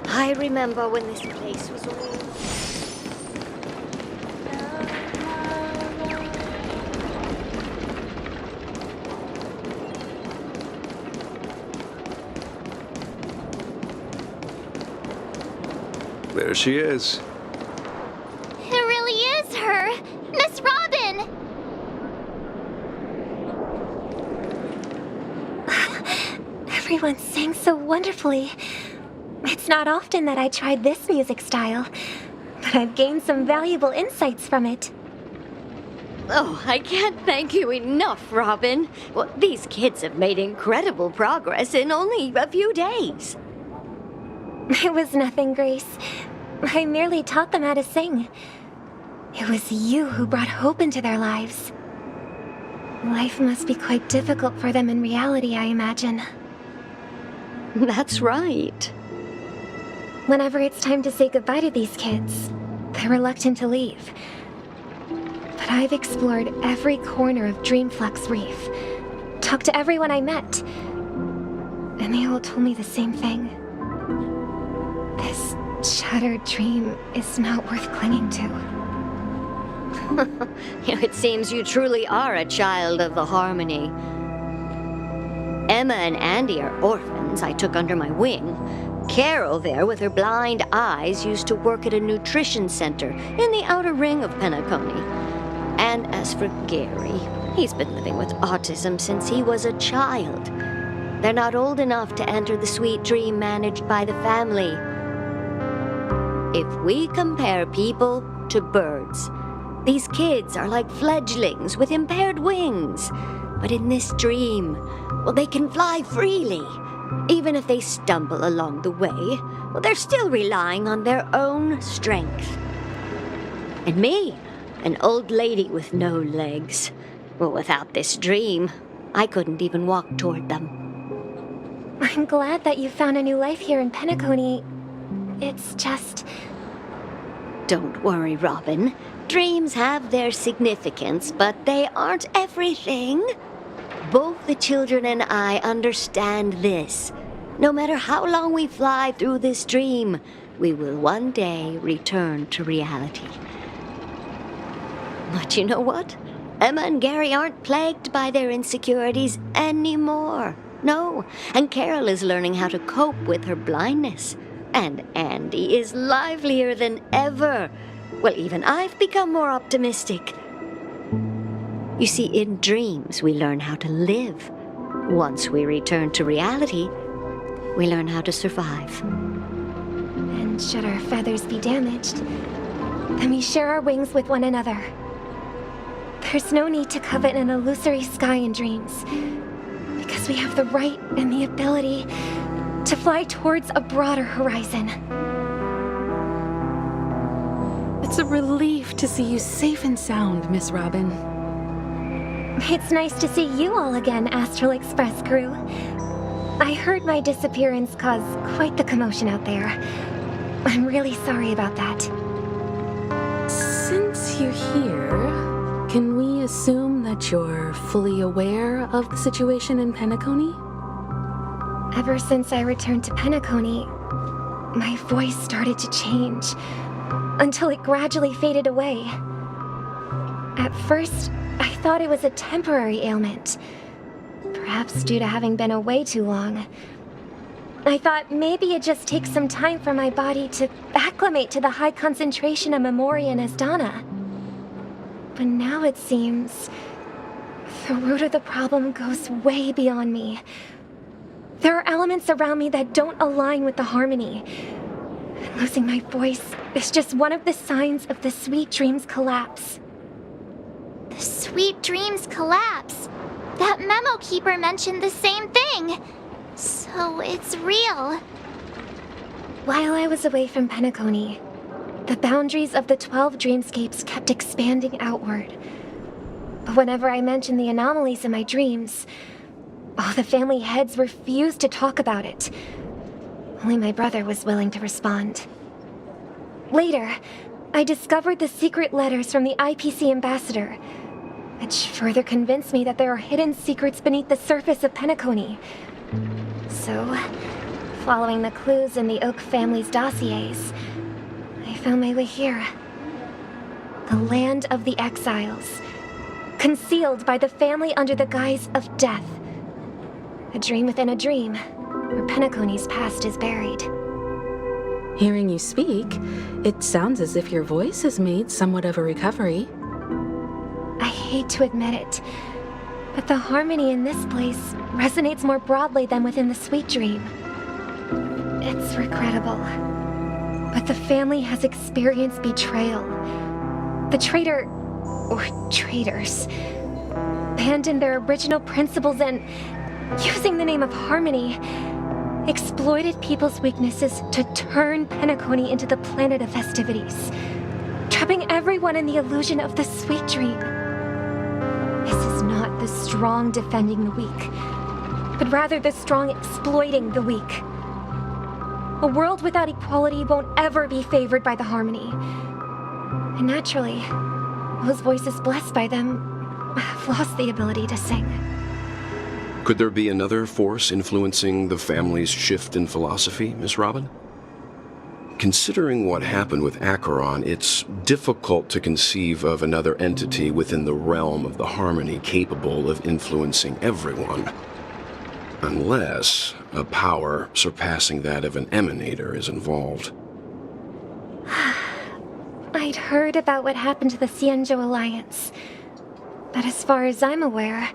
I remember when this place was all... There she is. It really is her! Miss Robin! Everyone sang so wonderfully. It's not often that I tried this music style, but I've gained some valuable insights from it. Oh, I can't thank you enough, Robin. Well, these kids have made incredible progress in only a few days. It was nothing, Grace. I merely taught them how to sing. It was you who brought hope into their lives. Life must be quite difficult for them in reality, I imagine. That's right. Whenever it's time to say goodbye to these kids, they're reluctant to leave. But I've explored every corner of Dreamflux Reef, talked to everyone I met, and they all told me the same thing. This shattered dream is not worth clinging to. It seems you truly are a child of the Harmony. Emma and Andy are orphans I took under my wing. Carol there, with her blind eyes, used to work at a nutrition center in the outer ring of Penacony. And as for Gary, he's been living with autism since he was a child. They're not old enough to enter the sweet dream managed by the family. If we compare people to birds, these kids are like fledglings with impaired wings. But in this dream, well, they can fly freely. Even if they stumble along the way, well, they're still relying on their own strength. And me, an old lady with no legs. Well, without this dream, I couldn't even walk toward them. I'm glad that you found a new life here in Penacony. It's just... Don't worry, Robin. Dreams have their significance, but they aren't everything. Both the children and I understand this. No matter how long we fly through this dream, we will one day return to reality. But you know what? Emma and Gary aren't plagued by their insecurities anymore. No, and Carol is learning how to cope with her blindness. And Andy is livelier than ever. Well, even I've become more optimistic. You see, in dreams, we learn how to live. Once we return to reality, we learn how to survive. And should our feathers be damaged, then we share our wings with one another. There's no need to covet an illusory sky in dreams, because we have the right and the ability to fly towards a broader horizon. It's a relief to see you safe and sound, Miss Robin. It's nice to see you all again, Astral Express crew. I heard my disappearance caused quite the commotion out there. I'm really sorry about that. Since you're here, can we assume that you're fully aware of the situation in Penacony? Ever since I returned to Penacony, my voice started to change, until it gradually faded away. At first, I thought it was a temporary ailment, perhaps due to having been away too long. I thought maybe it just takes some time for my body to acclimate to the high concentration of Memoria and Asdana. But now it seems the root of the problem goes way beyond me. There are elements around me that don't align with the harmony. Losing my voice is just one of the signs of the Sweet Dreams collapse. The Sweet Dreams collapse. That memo keeper mentioned the same thing. So it's real. While I was away from Penacony, the boundaries of the 12 dreamscapes kept expanding outward. But whenever I mentioned the anomalies in my dreams, all the family heads refused to talk about it. Only my brother was willing to respond. Later, I discovered the secret letters from the IPC ambassador, which further convinced me that there are hidden secrets beneath the surface of Penacony. So, following the clues in the Oak family's dossiers, I found my way here. The land of the exiles, concealed by the family under the guise of death. A dream within a dream, where Penacony's past is buried. Hearing you speak, it sounds as if your voice has made somewhat of a recovery. I hate to admit it, but the harmony in this place resonates more broadly than within the Sweet Dream. It's regrettable, but the family has experienced betrayal. The traitor, or traitors, abandoned their original principles and, using the name of harmony, exploited people's weaknesses to turn Penacony into the planet of festivities, trapping everyone in the illusion of the Sweet Dream. This is not the strong defending the weak, but rather the strong exploiting the weak. A world without equality won't ever be favored by the harmony. And naturally, those voices blessed by them have lost the ability to sing. Could there be another force influencing the family's shift in philosophy, Miss Robin? Considering what happened with Acheron, it's difficult to conceive of another entity within the realm of the harmony capable of influencing everyone. Unless a power surpassing that of an emanator is involved. I'd heard about what happened to the Xianzhou Alliance, but as far as I'm aware,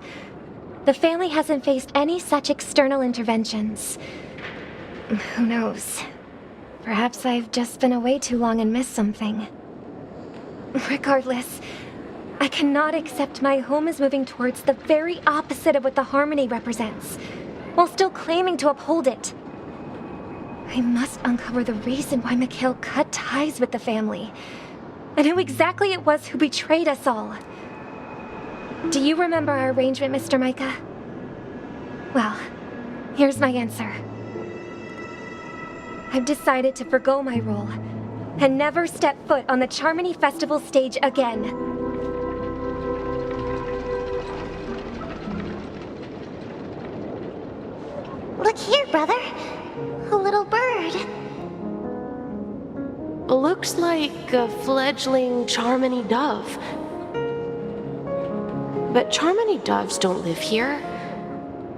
the family hasn't faced any such external interventions. Who knows? Perhaps I've just been away too long and missed something. Regardless, I cannot accept my home is moving towards the very opposite of what the harmony represents, while still claiming to uphold it. I must uncover the reason why Mikhail cut ties with the family, and who exactly it was who betrayed us all. Do you remember our arrangement, Mr. Micah? Well, here's my answer. I've decided to forgo my role, and never step foot on the Charmony Festival stage again. Look here, brother. A little bird. Looks like a fledgling Charmony dove. But Charmony doves don't live here.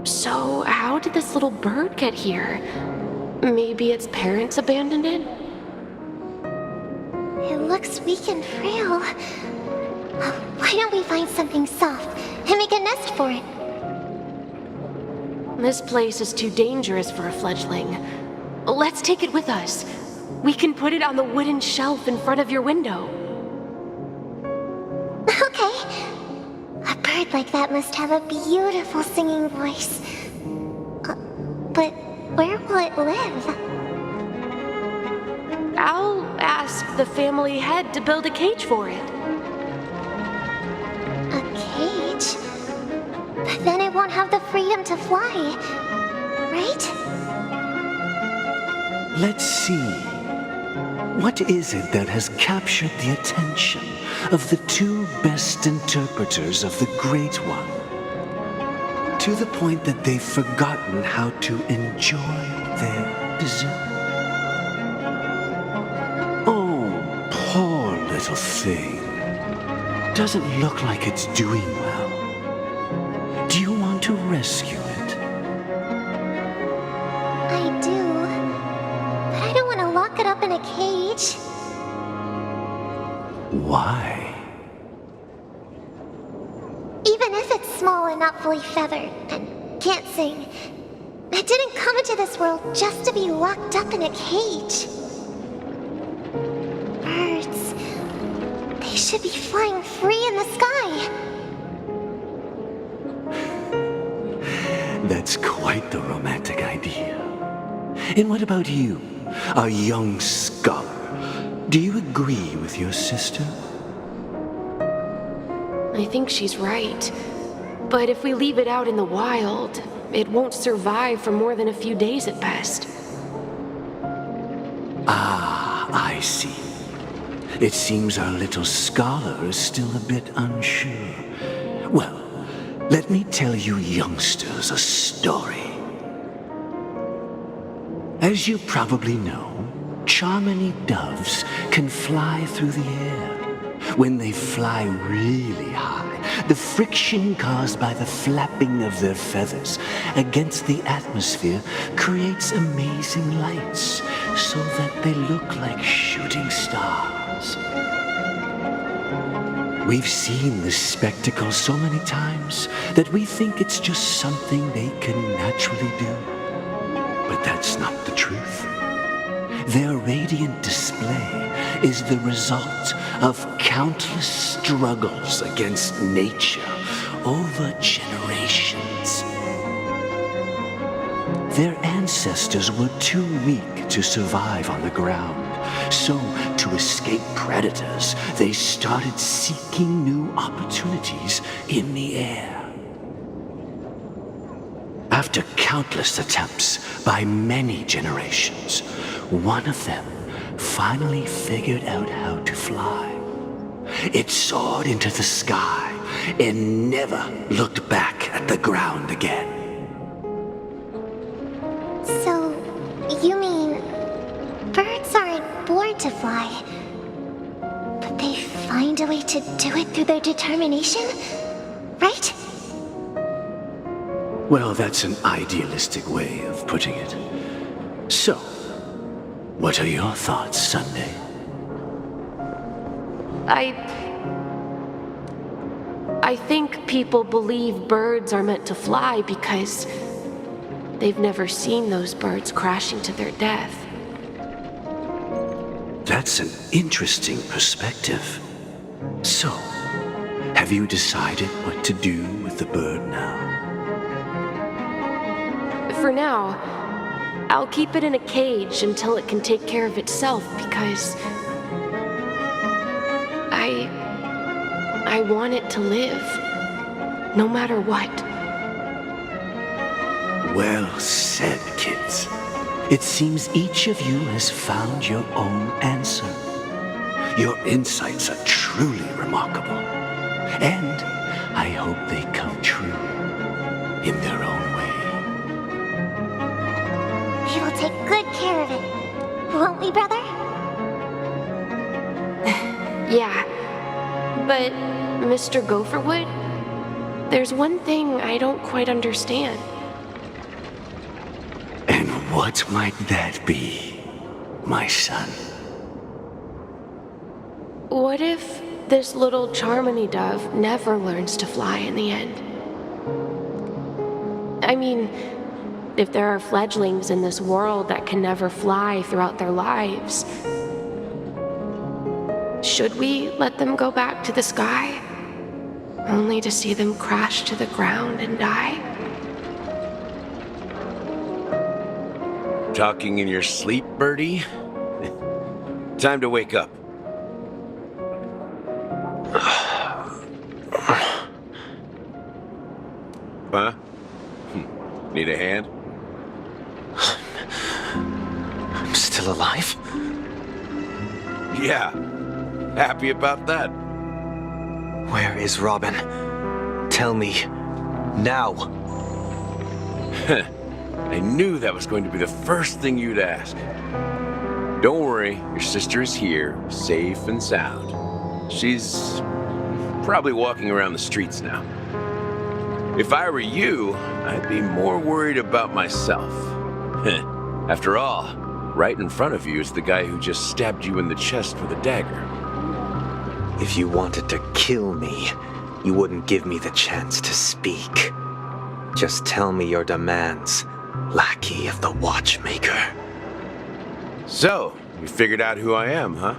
So how did this little bird get here? Maybe its parents abandoned it? It looks weak and frail. Why don't we find something soft and make a nest for it? This place is too dangerous for a fledgling. Let's take it with us. We can put it on the wooden shelf in front of your window. Okay. A bird like that must have a beautiful singing voice. But where will it live? I'll ask the family head to build a cage for it. A cage? But then it won't have the freedom to fly, right? Let's see. What is it that has captured the attention of the two best interpreters of the Great One? To the point that they've forgotten how to enjoy their dessert. Oh, poor little thing. Doesn't look like it's doing well. Do you want to rescue it? I do. But I don't want to lock it up in a cage. Why? Even if it's small and not fully feathered and can't sing, it didn't come into this world just to be locked up in a cage. Birds. They should be flying free in the sky. That's quite the romantic idea. And what about you, a young scholar? Do you agree with your sister? I think she's right. But if we leave it out in the wild, it won't survive for more than a few days at best. Ah, I see. It seems our little scholar is still a bit unsure. Well, let me tell you youngsters a story. As you probably know, Charmony doves can fly through the air. When they fly really high, the friction caused by the flapping of their feathers against the atmosphere creates amazing lights so that they look like shooting stars. We've seen this spectacle so many times that we think it's just something they can naturally do. But that's not the truth. Their radiant display is the result of countless struggles against nature over generations. Their ancestors were too weak to survive on the ground, so to escape predators, they started seeking new opportunities in the air. After countless attempts by many generations, one of them finally figured out how to fly. It soared into the sky and never looked back at the ground again. So, you mean birds aren't born to fly, but they find a way to do it through their determination, right? Well, that's an idealistic way of putting it. So, what are your thoughts, Sunday? I think people believe birds are meant to fly because they've never seen those birds crashing to their death. That's an interesting perspective. So, have you decided what to do with the bird now? For now, I'll keep it in a cage until it can take care of itself because I want it to live, no matter what. Well said, kids. It seems each of you has found your own answer. Your insights are truly remarkable. And I hope they come true in their own way. We will take good care of it, won't we, brother? Yeah, but Mr. Gopherwood, there's one thing I don't quite understand. And what might that be, my son? What if this little Charmony dove never learns to fly in the end? I mean, if there are fledglings in this world that can never fly throughout their lives, should we let them go back to the sky, only to see them crash to the ground and die? Talking in your sleep, Birdie? Time to wake up. a hand? I'm still alive? Yeah. Happy about that? Where is Robin? Tell me. Now. I knew that was going to be the first thing you'd ask. Don't worry, your sister is here, safe and sound. She's probably walking around the streets now. If I were you, I'd be more worried about myself. After all, right in front of you is the guy who just stabbed you in the chest with a dagger. If you wanted to kill me, you wouldn't give me the chance to speak. Just tell me your demands, lackey of the Watchmaker. So, you figured out who I am, huh?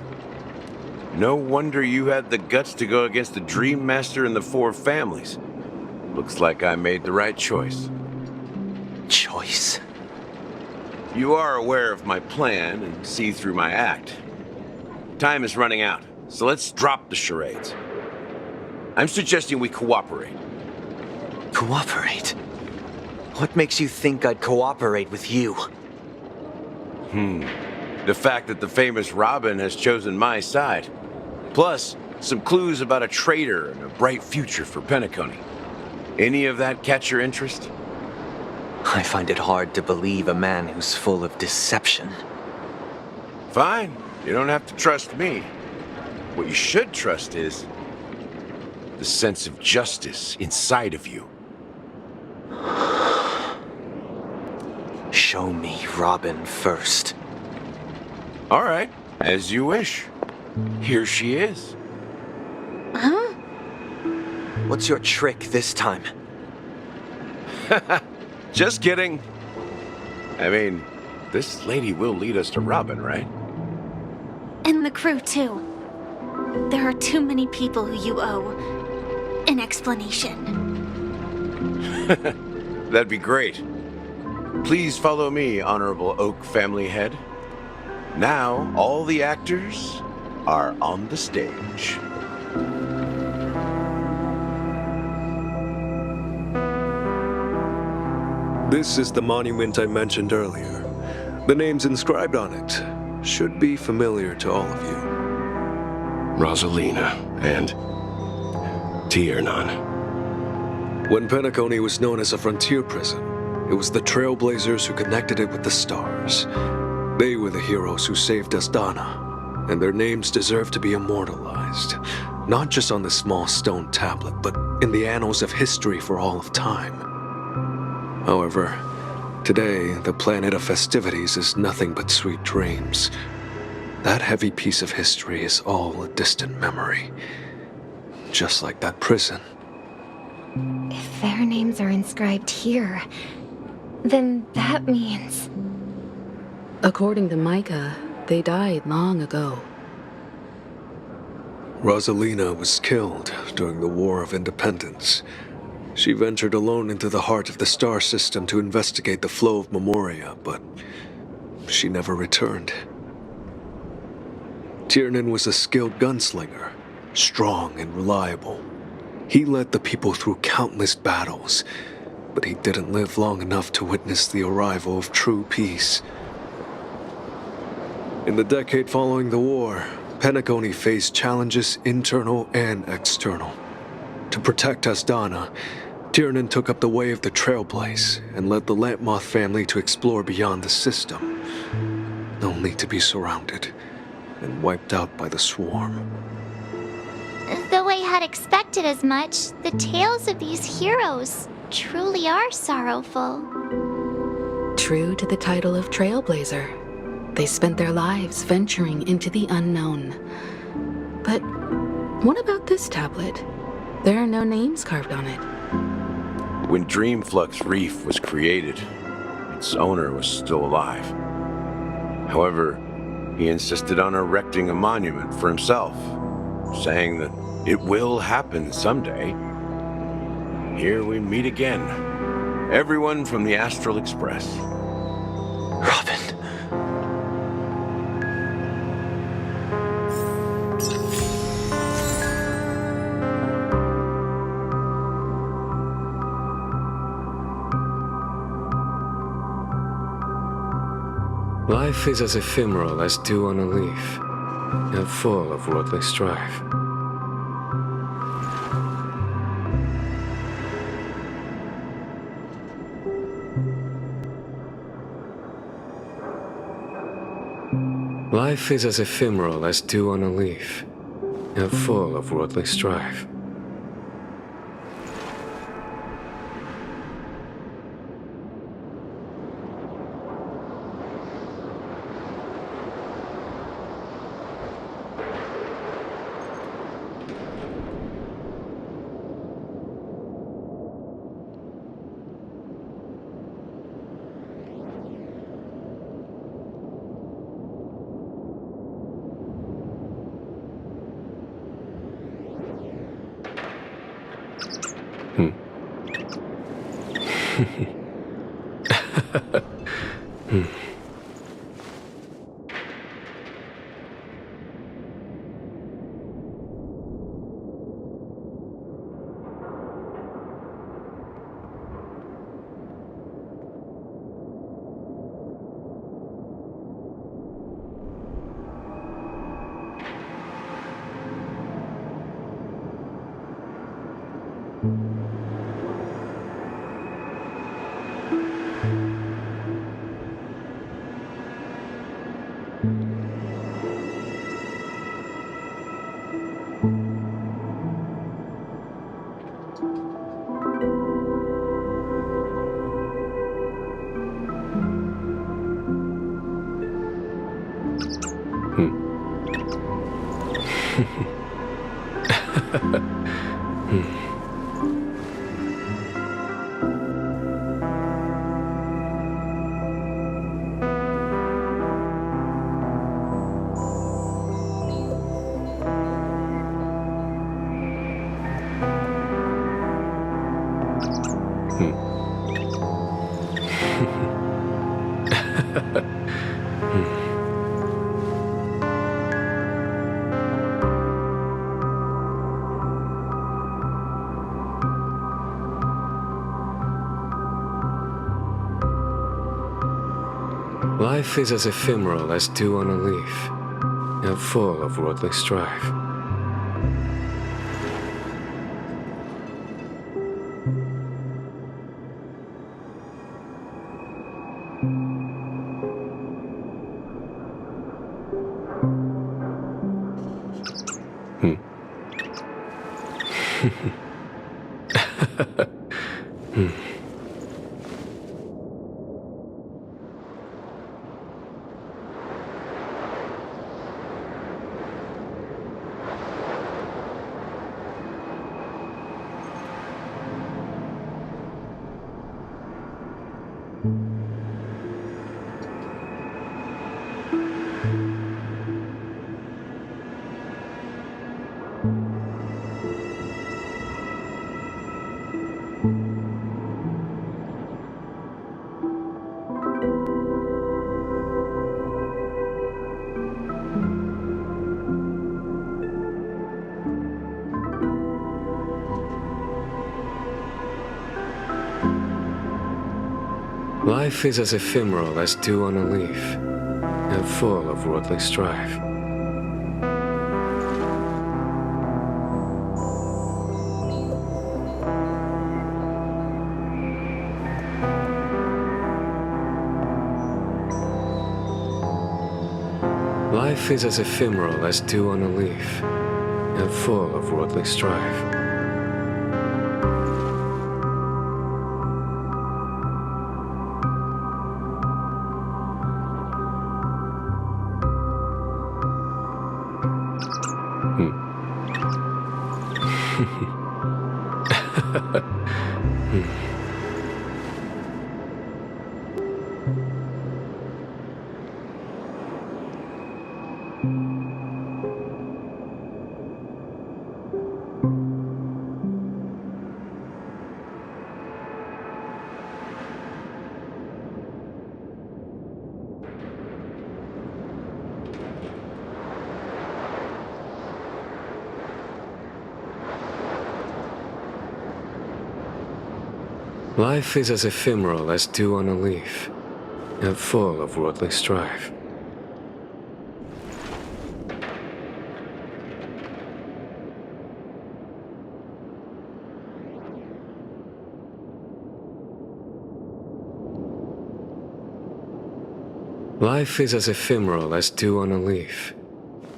No wonder you had the guts to go against the Dream Master and the Four Families. Looks like I made the right choice. Choice? You are aware of my plan and see through my act. Time is running out, so let's drop the charades. I'm suggesting we cooperate. Cooperate? What makes you think I'd cooperate with you? The fact that the famous Robin has chosen my side. Plus, some clues about a traitor and a bright future for Penacony. Any of that catch your interest? I find it hard to believe a man who's full of deception. Fine. You don't have to trust me. What you should trust is the sense of justice inside of you. Show me Robin first. All right, as you wish. Here she is. Huh? What's your trick this time? Just kidding. I mean, this lady will lead us to Robin, right? And the crew, too. There are too many people who you owe an explanation. That'd be great. Please follow me, Honorable Oak Family Head. Now, all the actors are on the stage. This is the monument I mentioned earlier. The names inscribed on it should be familiar to all of you. Rosalina and Tiernan. When Penacony was known as a frontier prison, it was the Trailblazers who connected it with the stars. They were the heroes who saved Asdana, and their names deserve to be immortalized, not just on this small stone tablet, but in the annals of history for all of time. However, today, the planet of festivities is nothing but sweet dreams. That heavy piece of history is all a distant memory, just like that prison. If their names are inscribed here, then that means... According to Micah, they died long ago. Rosalina was killed during the War of Independence. She ventured alone into the heart of the star system to investigate the flow of Memoria, but she never returned. Tiernan was a skilled gunslinger, strong and reliable. He led the people through countless battles, but he didn't live long enough to witness the arrival of true peace. In the decade following the war, Penacony faced challenges internal and external. To protect Asdana, Tiernan took up the way of the Trailblaze and led the Lampmoth family to explore beyond the system, only to be surrounded and wiped out by the Swarm. Though I had expected as much, the tales of these heroes truly are sorrowful. True to the title of Trailblazer, they spent their lives venturing into the unknown. But what about this tablet? There are no names carved on it. When Dreamflux Reef was created, its owner was still alive. However, he insisted on erecting a monument for himself, saying that it will happen someday. Here we meet again. Everyone from the Astral Express. Robin. Life is as ephemeral as dew on a leaf, and full of worldly strife. Life is as ephemeral as dew on a leaf, and full of worldly strife. Life is as ephemeral as dew on a leaf, and full of worldly strife. Life is as ephemeral as dew on a leaf, and full of worldly strife. Life is as ephemeral as dew on a leaf, and full of worldly strife. Life is as ephemeral as dew on a leaf, and full of worldly strife. Life is as ephemeral as dew on a leaf,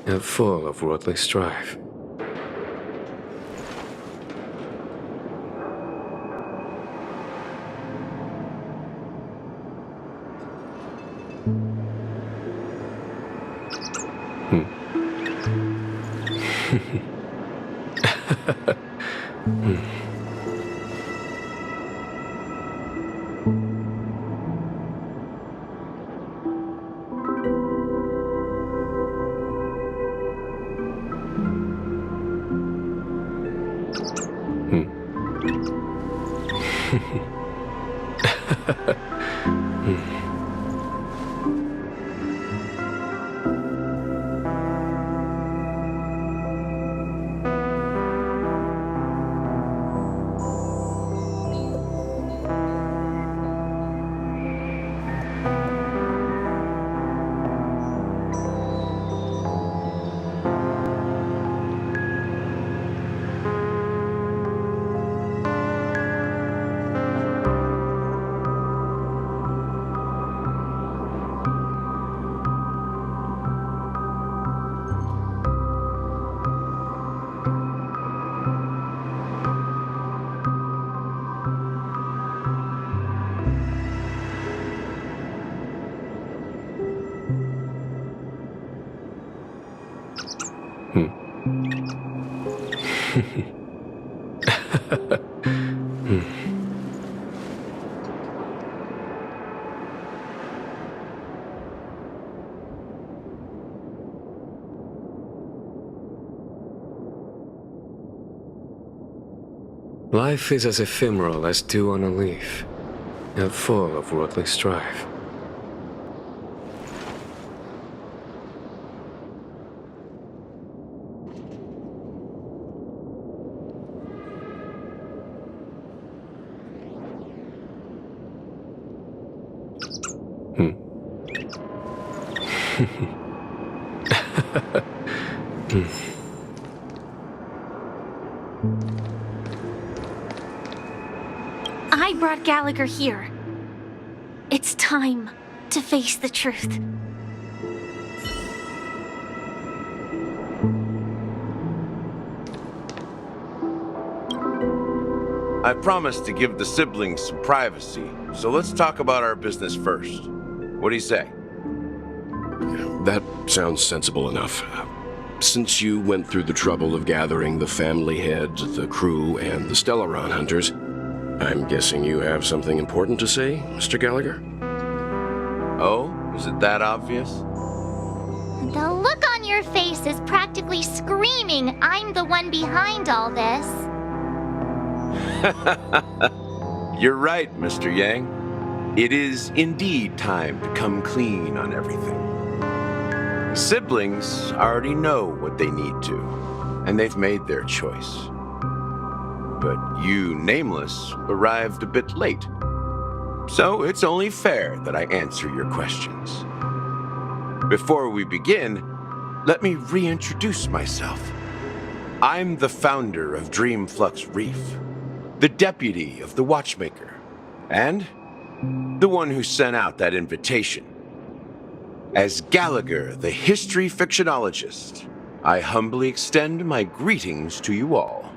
and full of worldly strife. Life is as ephemeral as dew on a leaf, and full of worldly strife. I brought Gallagher here. It's time to face the truth. I promised to give the siblings some privacy, so let's talk about our business first. What do you say? That sounds sensible enough. Since you went through the trouble of gathering the family heads, the crew, and the Stellaron hunters, I'm guessing you have something important to say, Mr. Gallagher? Oh, is it that obvious? The look on your face is practically screaming, I'm the one behind all this. You're right, Mr. Yang. It is indeed time to come clean on everything. The siblings already know what they need to, and they've made their choice. But you, Nameless, arrived a bit late. So it's only fair that I answer your questions. Before we begin, let me reintroduce myself. I'm the founder of Dreamflux Reef, the deputy of the Watchmaker, and the one who sent out that invitation. As Gallagher, the history fictionologist, I humbly extend my greetings to you all.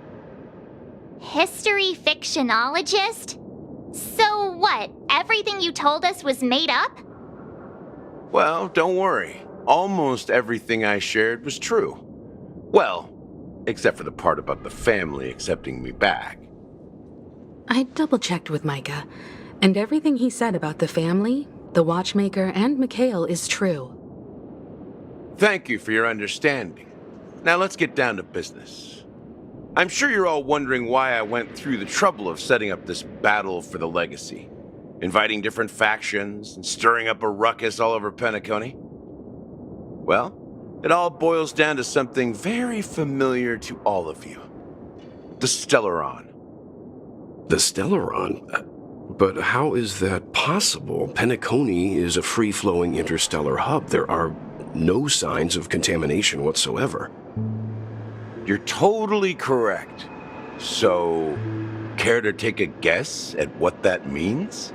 History fictionologist? So what, everything you told us was made up? Well, don't worry. Almost everything I shared was true. Well, except for the part about the family accepting me back. I double-checked with Micah, and everything he said about the family, the Watchmaker, and Mikhail is true. Thank you for your understanding. Now let's get down to business. I'm sure you're all wondering why I went through the trouble of setting up this battle for the legacy, inviting different factions and stirring up a ruckus all over Penacony. Well, it all boils down to something very familiar to all of you. The Stellaron. The Stellaron? But how is that possible? Penacony is a free-flowing interstellar hub. There are no signs of contamination whatsoever. You're totally correct. So, care to take a guess at what that means?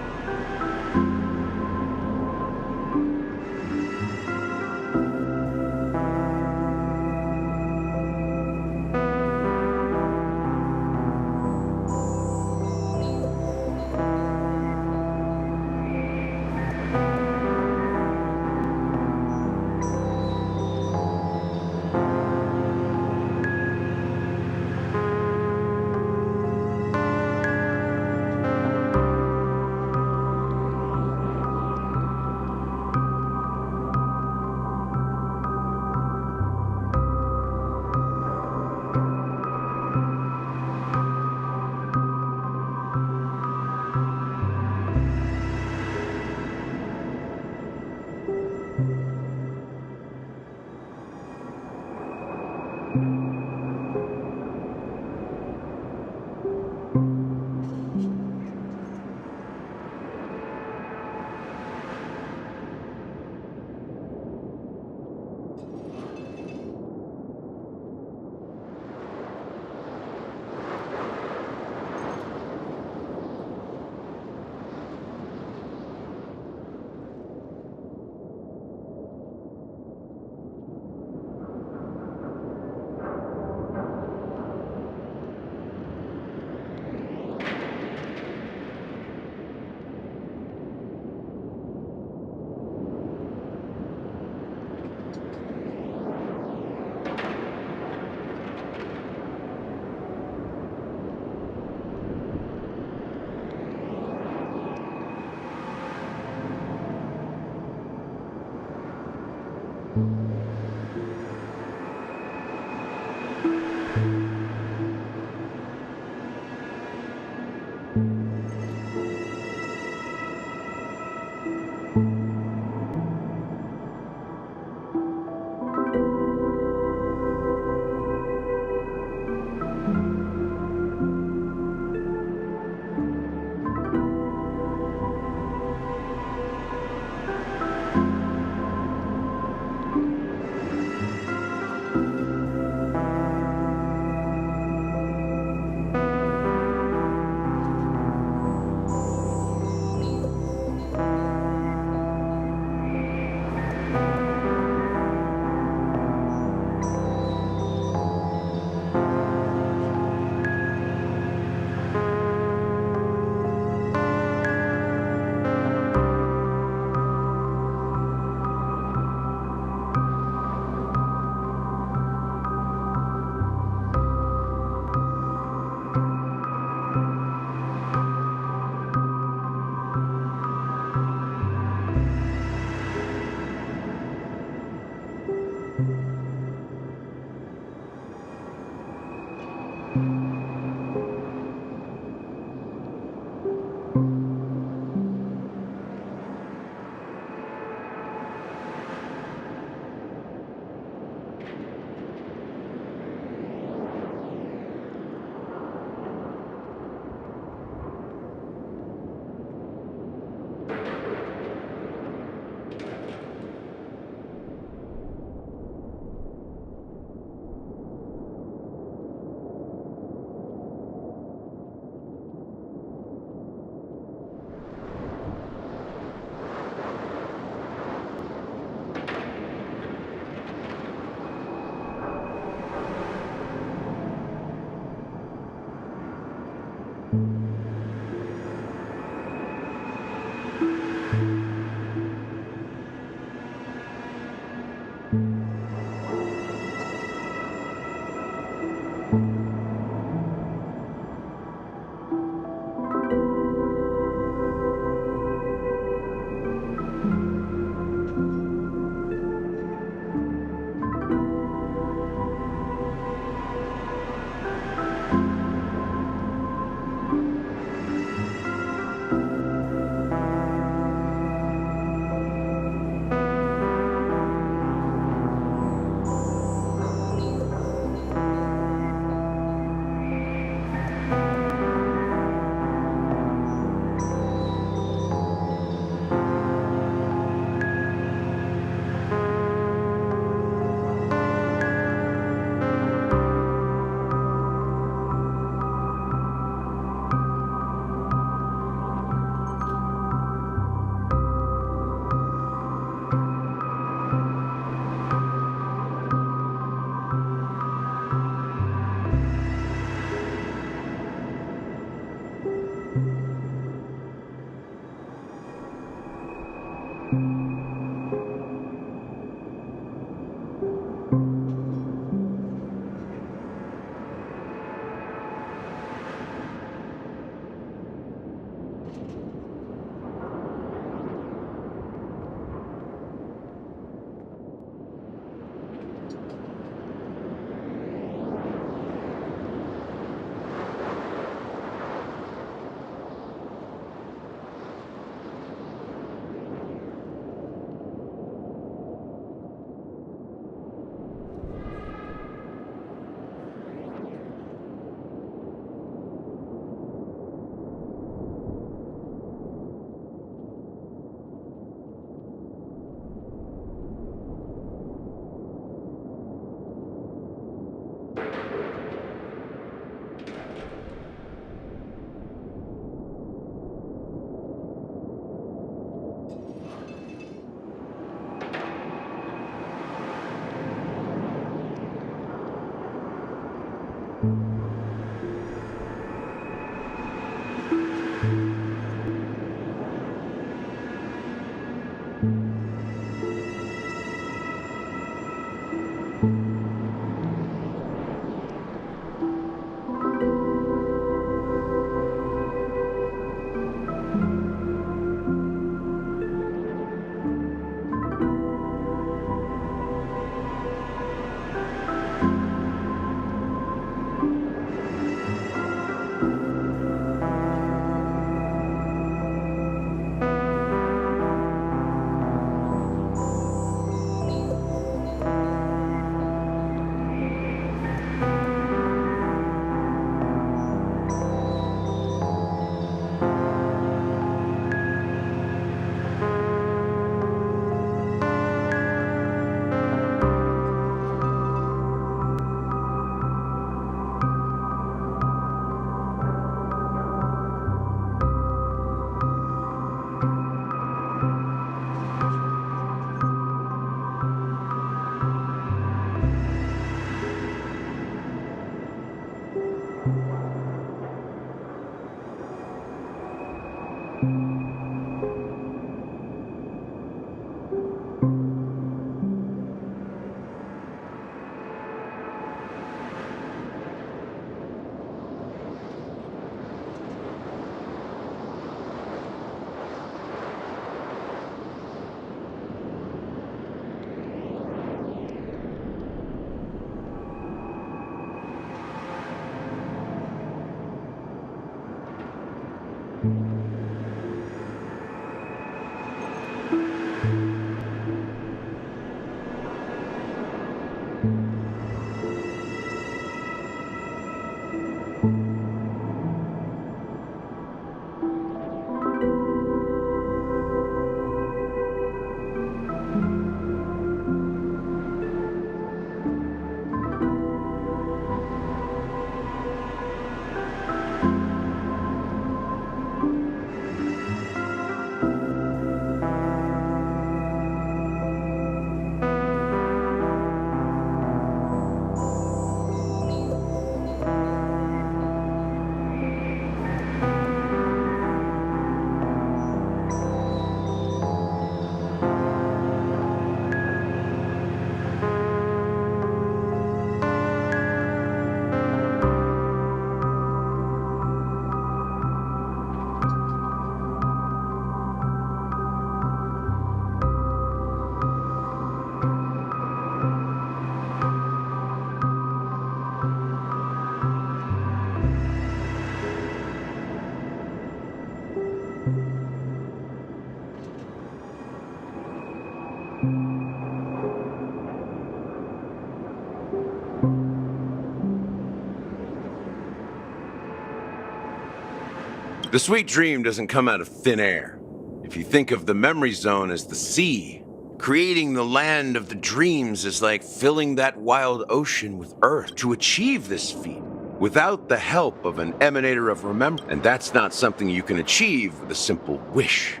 The sweet dream doesn't come out of thin air. If you think of the memory zone as the sea, creating the land of the dreams is like filling that wild ocean with earth. To achieve this feat, without the help of an emanator of remembrance, and that's not something you can achieve with a simple wish.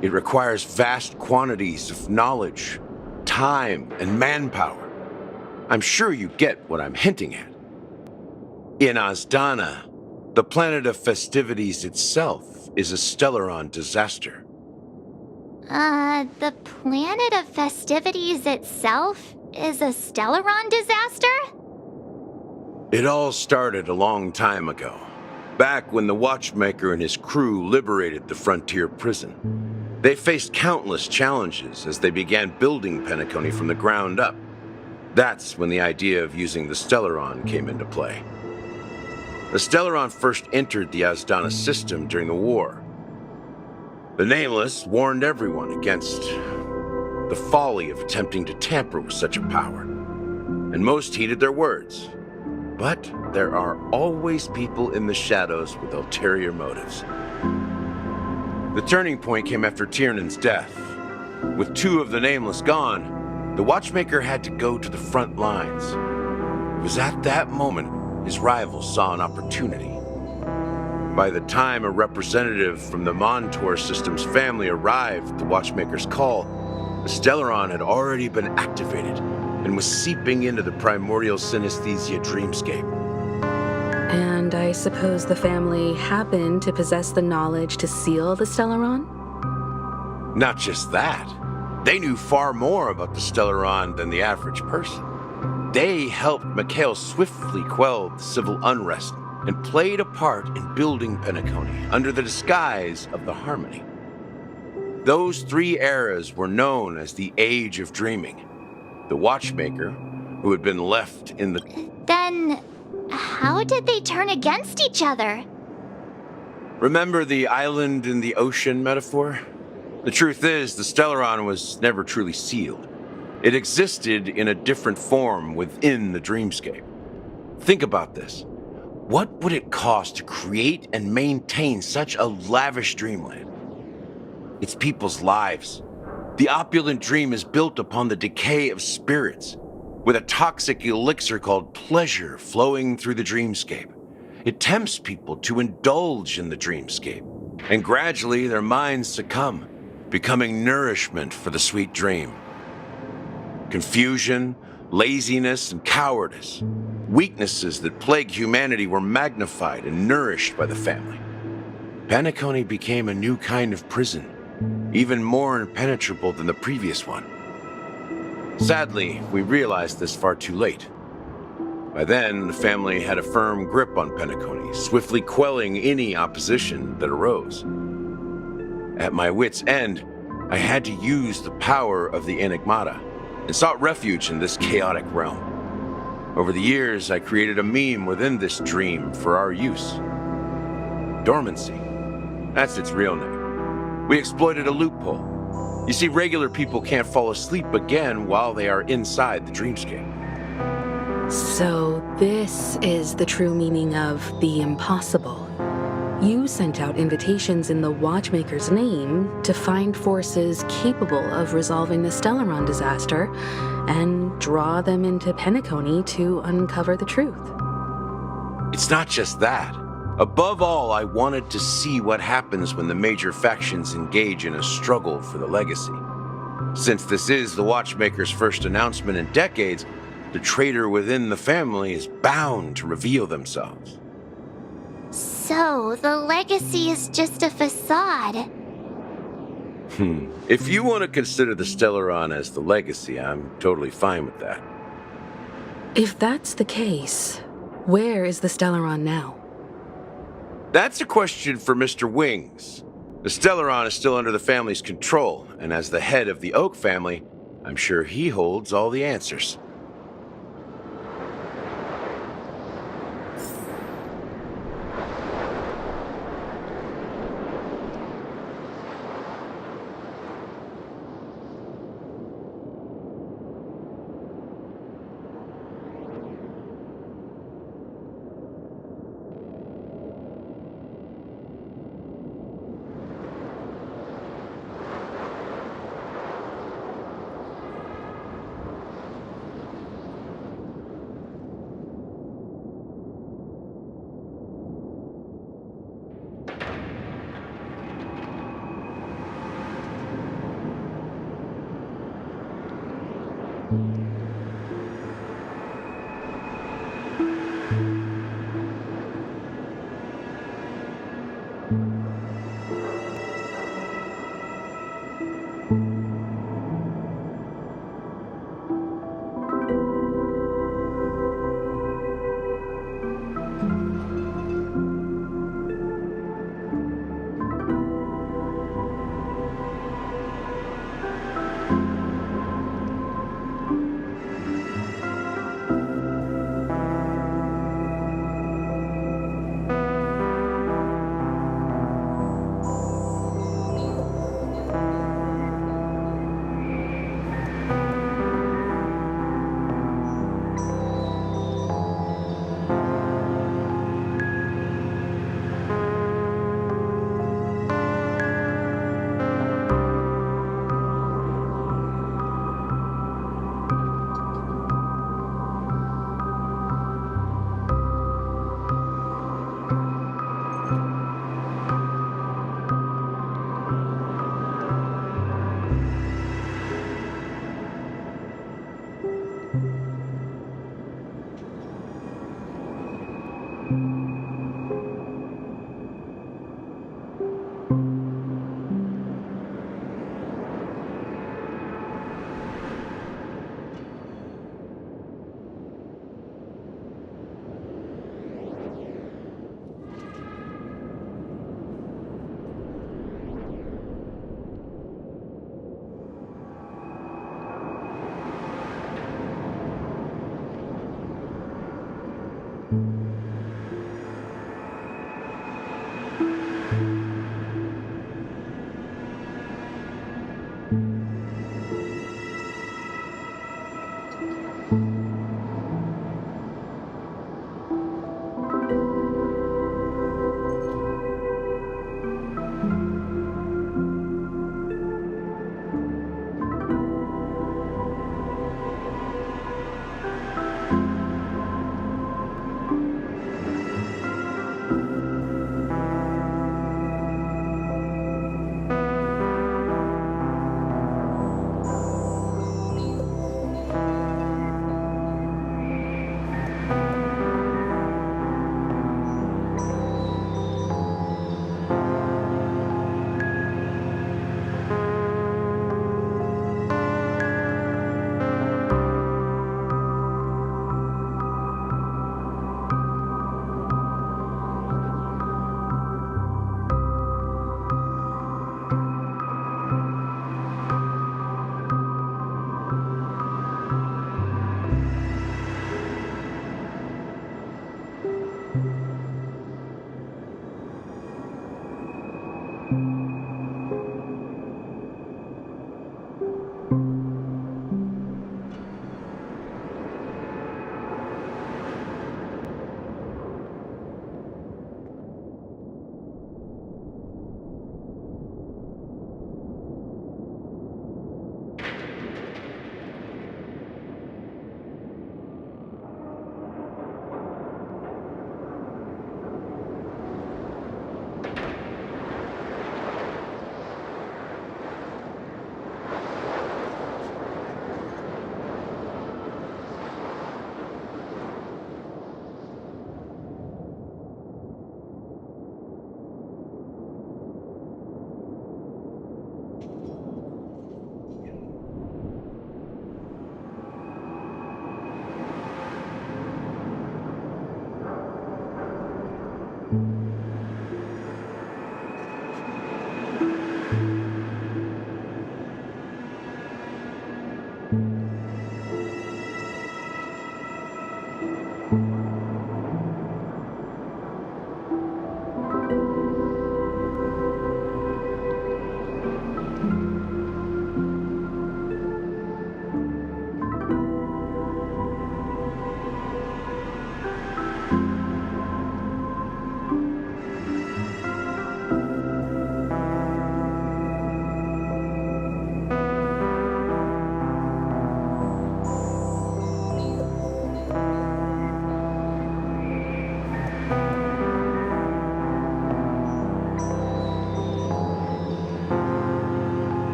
It requires vast quantities of knowledge, time, and manpower. I'm sure you get what I'm hinting at. In Azdana, the planet of festivities itself is a Stellaron disaster. The planet of festivities itself is a Stellaron disaster? It all started a long time ago, back when the Watchmaker and his crew liberated the frontier prison. They faced countless challenges as they began building Penacony from the ground up. That's when the idea of using the Stellaron came into play. The Stellaron first entered the Azdana system during the war. The Nameless warned everyone against the folly of attempting to tamper with such a power, and most heeded their words. But there are always people in the shadows with ulterior motives. The turning point came after Tiernan's death. With two of the Nameless gone, the Watchmaker had to go to the front lines. It was at that moment his rivals saw an opportunity. By the time a representative from the Montour Systems family arrived at the Watchmaker's call, the Stellaron had already been activated and was seeping into the primordial synesthesia dreamscape. And I suppose the family happened to possess the knowledge to seal the Stellaron? Not just that. They knew far more about the Stellaron than the average person. They helped Mikhail swiftly quell the civil unrest and played a part in building Penacony under the disguise of the Harmony. Those 3 eras were known as the Age of Dreaming. The Watchmaker, who had been left in the... Then, how did they turn against each other? Remember the island in the ocean metaphor? The truth is, the Stellaron was never truly sealed. It existed in a different form within the dreamscape. Think about this. What would it cost to create and maintain such a lavish dreamland? It's people's lives. The opulent dream is built upon the decay of spirits, with a toxic elixir called pleasure flowing through the dreamscape. It tempts people to indulge in the dreamscape, and gradually their minds succumb, becoming nourishment for the sweet dream. Confusion, laziness, and cowardice, weaknesses that plague humanity, were magnified and nourished by the family. Penacony became a new kind of prison, even more impenetrable than the previous one. Sadly, we realized this far too late. By then, the family had a firm grip on Penacony, swiftly quelling any opposition that arose. At my wit's end, I had to use the power of the Enigmata and sought refuge in this chaotic realm. Over the years, I created a meme within this dream for our use. Dormancy. That's its real name. We exploited a loophole. You see, regular people can't fall asleep again while they are inside the dreamscape. So this is the true meaning of the impossible. You sent out invitations in the Watchmaker's name to find forces capable of resolving the Stellaron disaster and draw them into Penacony to uncover the truth. It's not just that. Above all, I wanted to see what happens when the major factions engage in a struggle for the legacy. Since this is the Watchmaker's first announcement in decades, the traitor within the family is bound to reveal themselves. So, the legacy is just a facade. If you want to consider the Stellaron as the legacy, I'm totally fine with that. If that's the case, where is the Stellaron now? That's a question for Mr. Wings. The Stellaron is still under the family's control, and as the head of the Oak family, I'm sure he holds all the answers.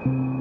you.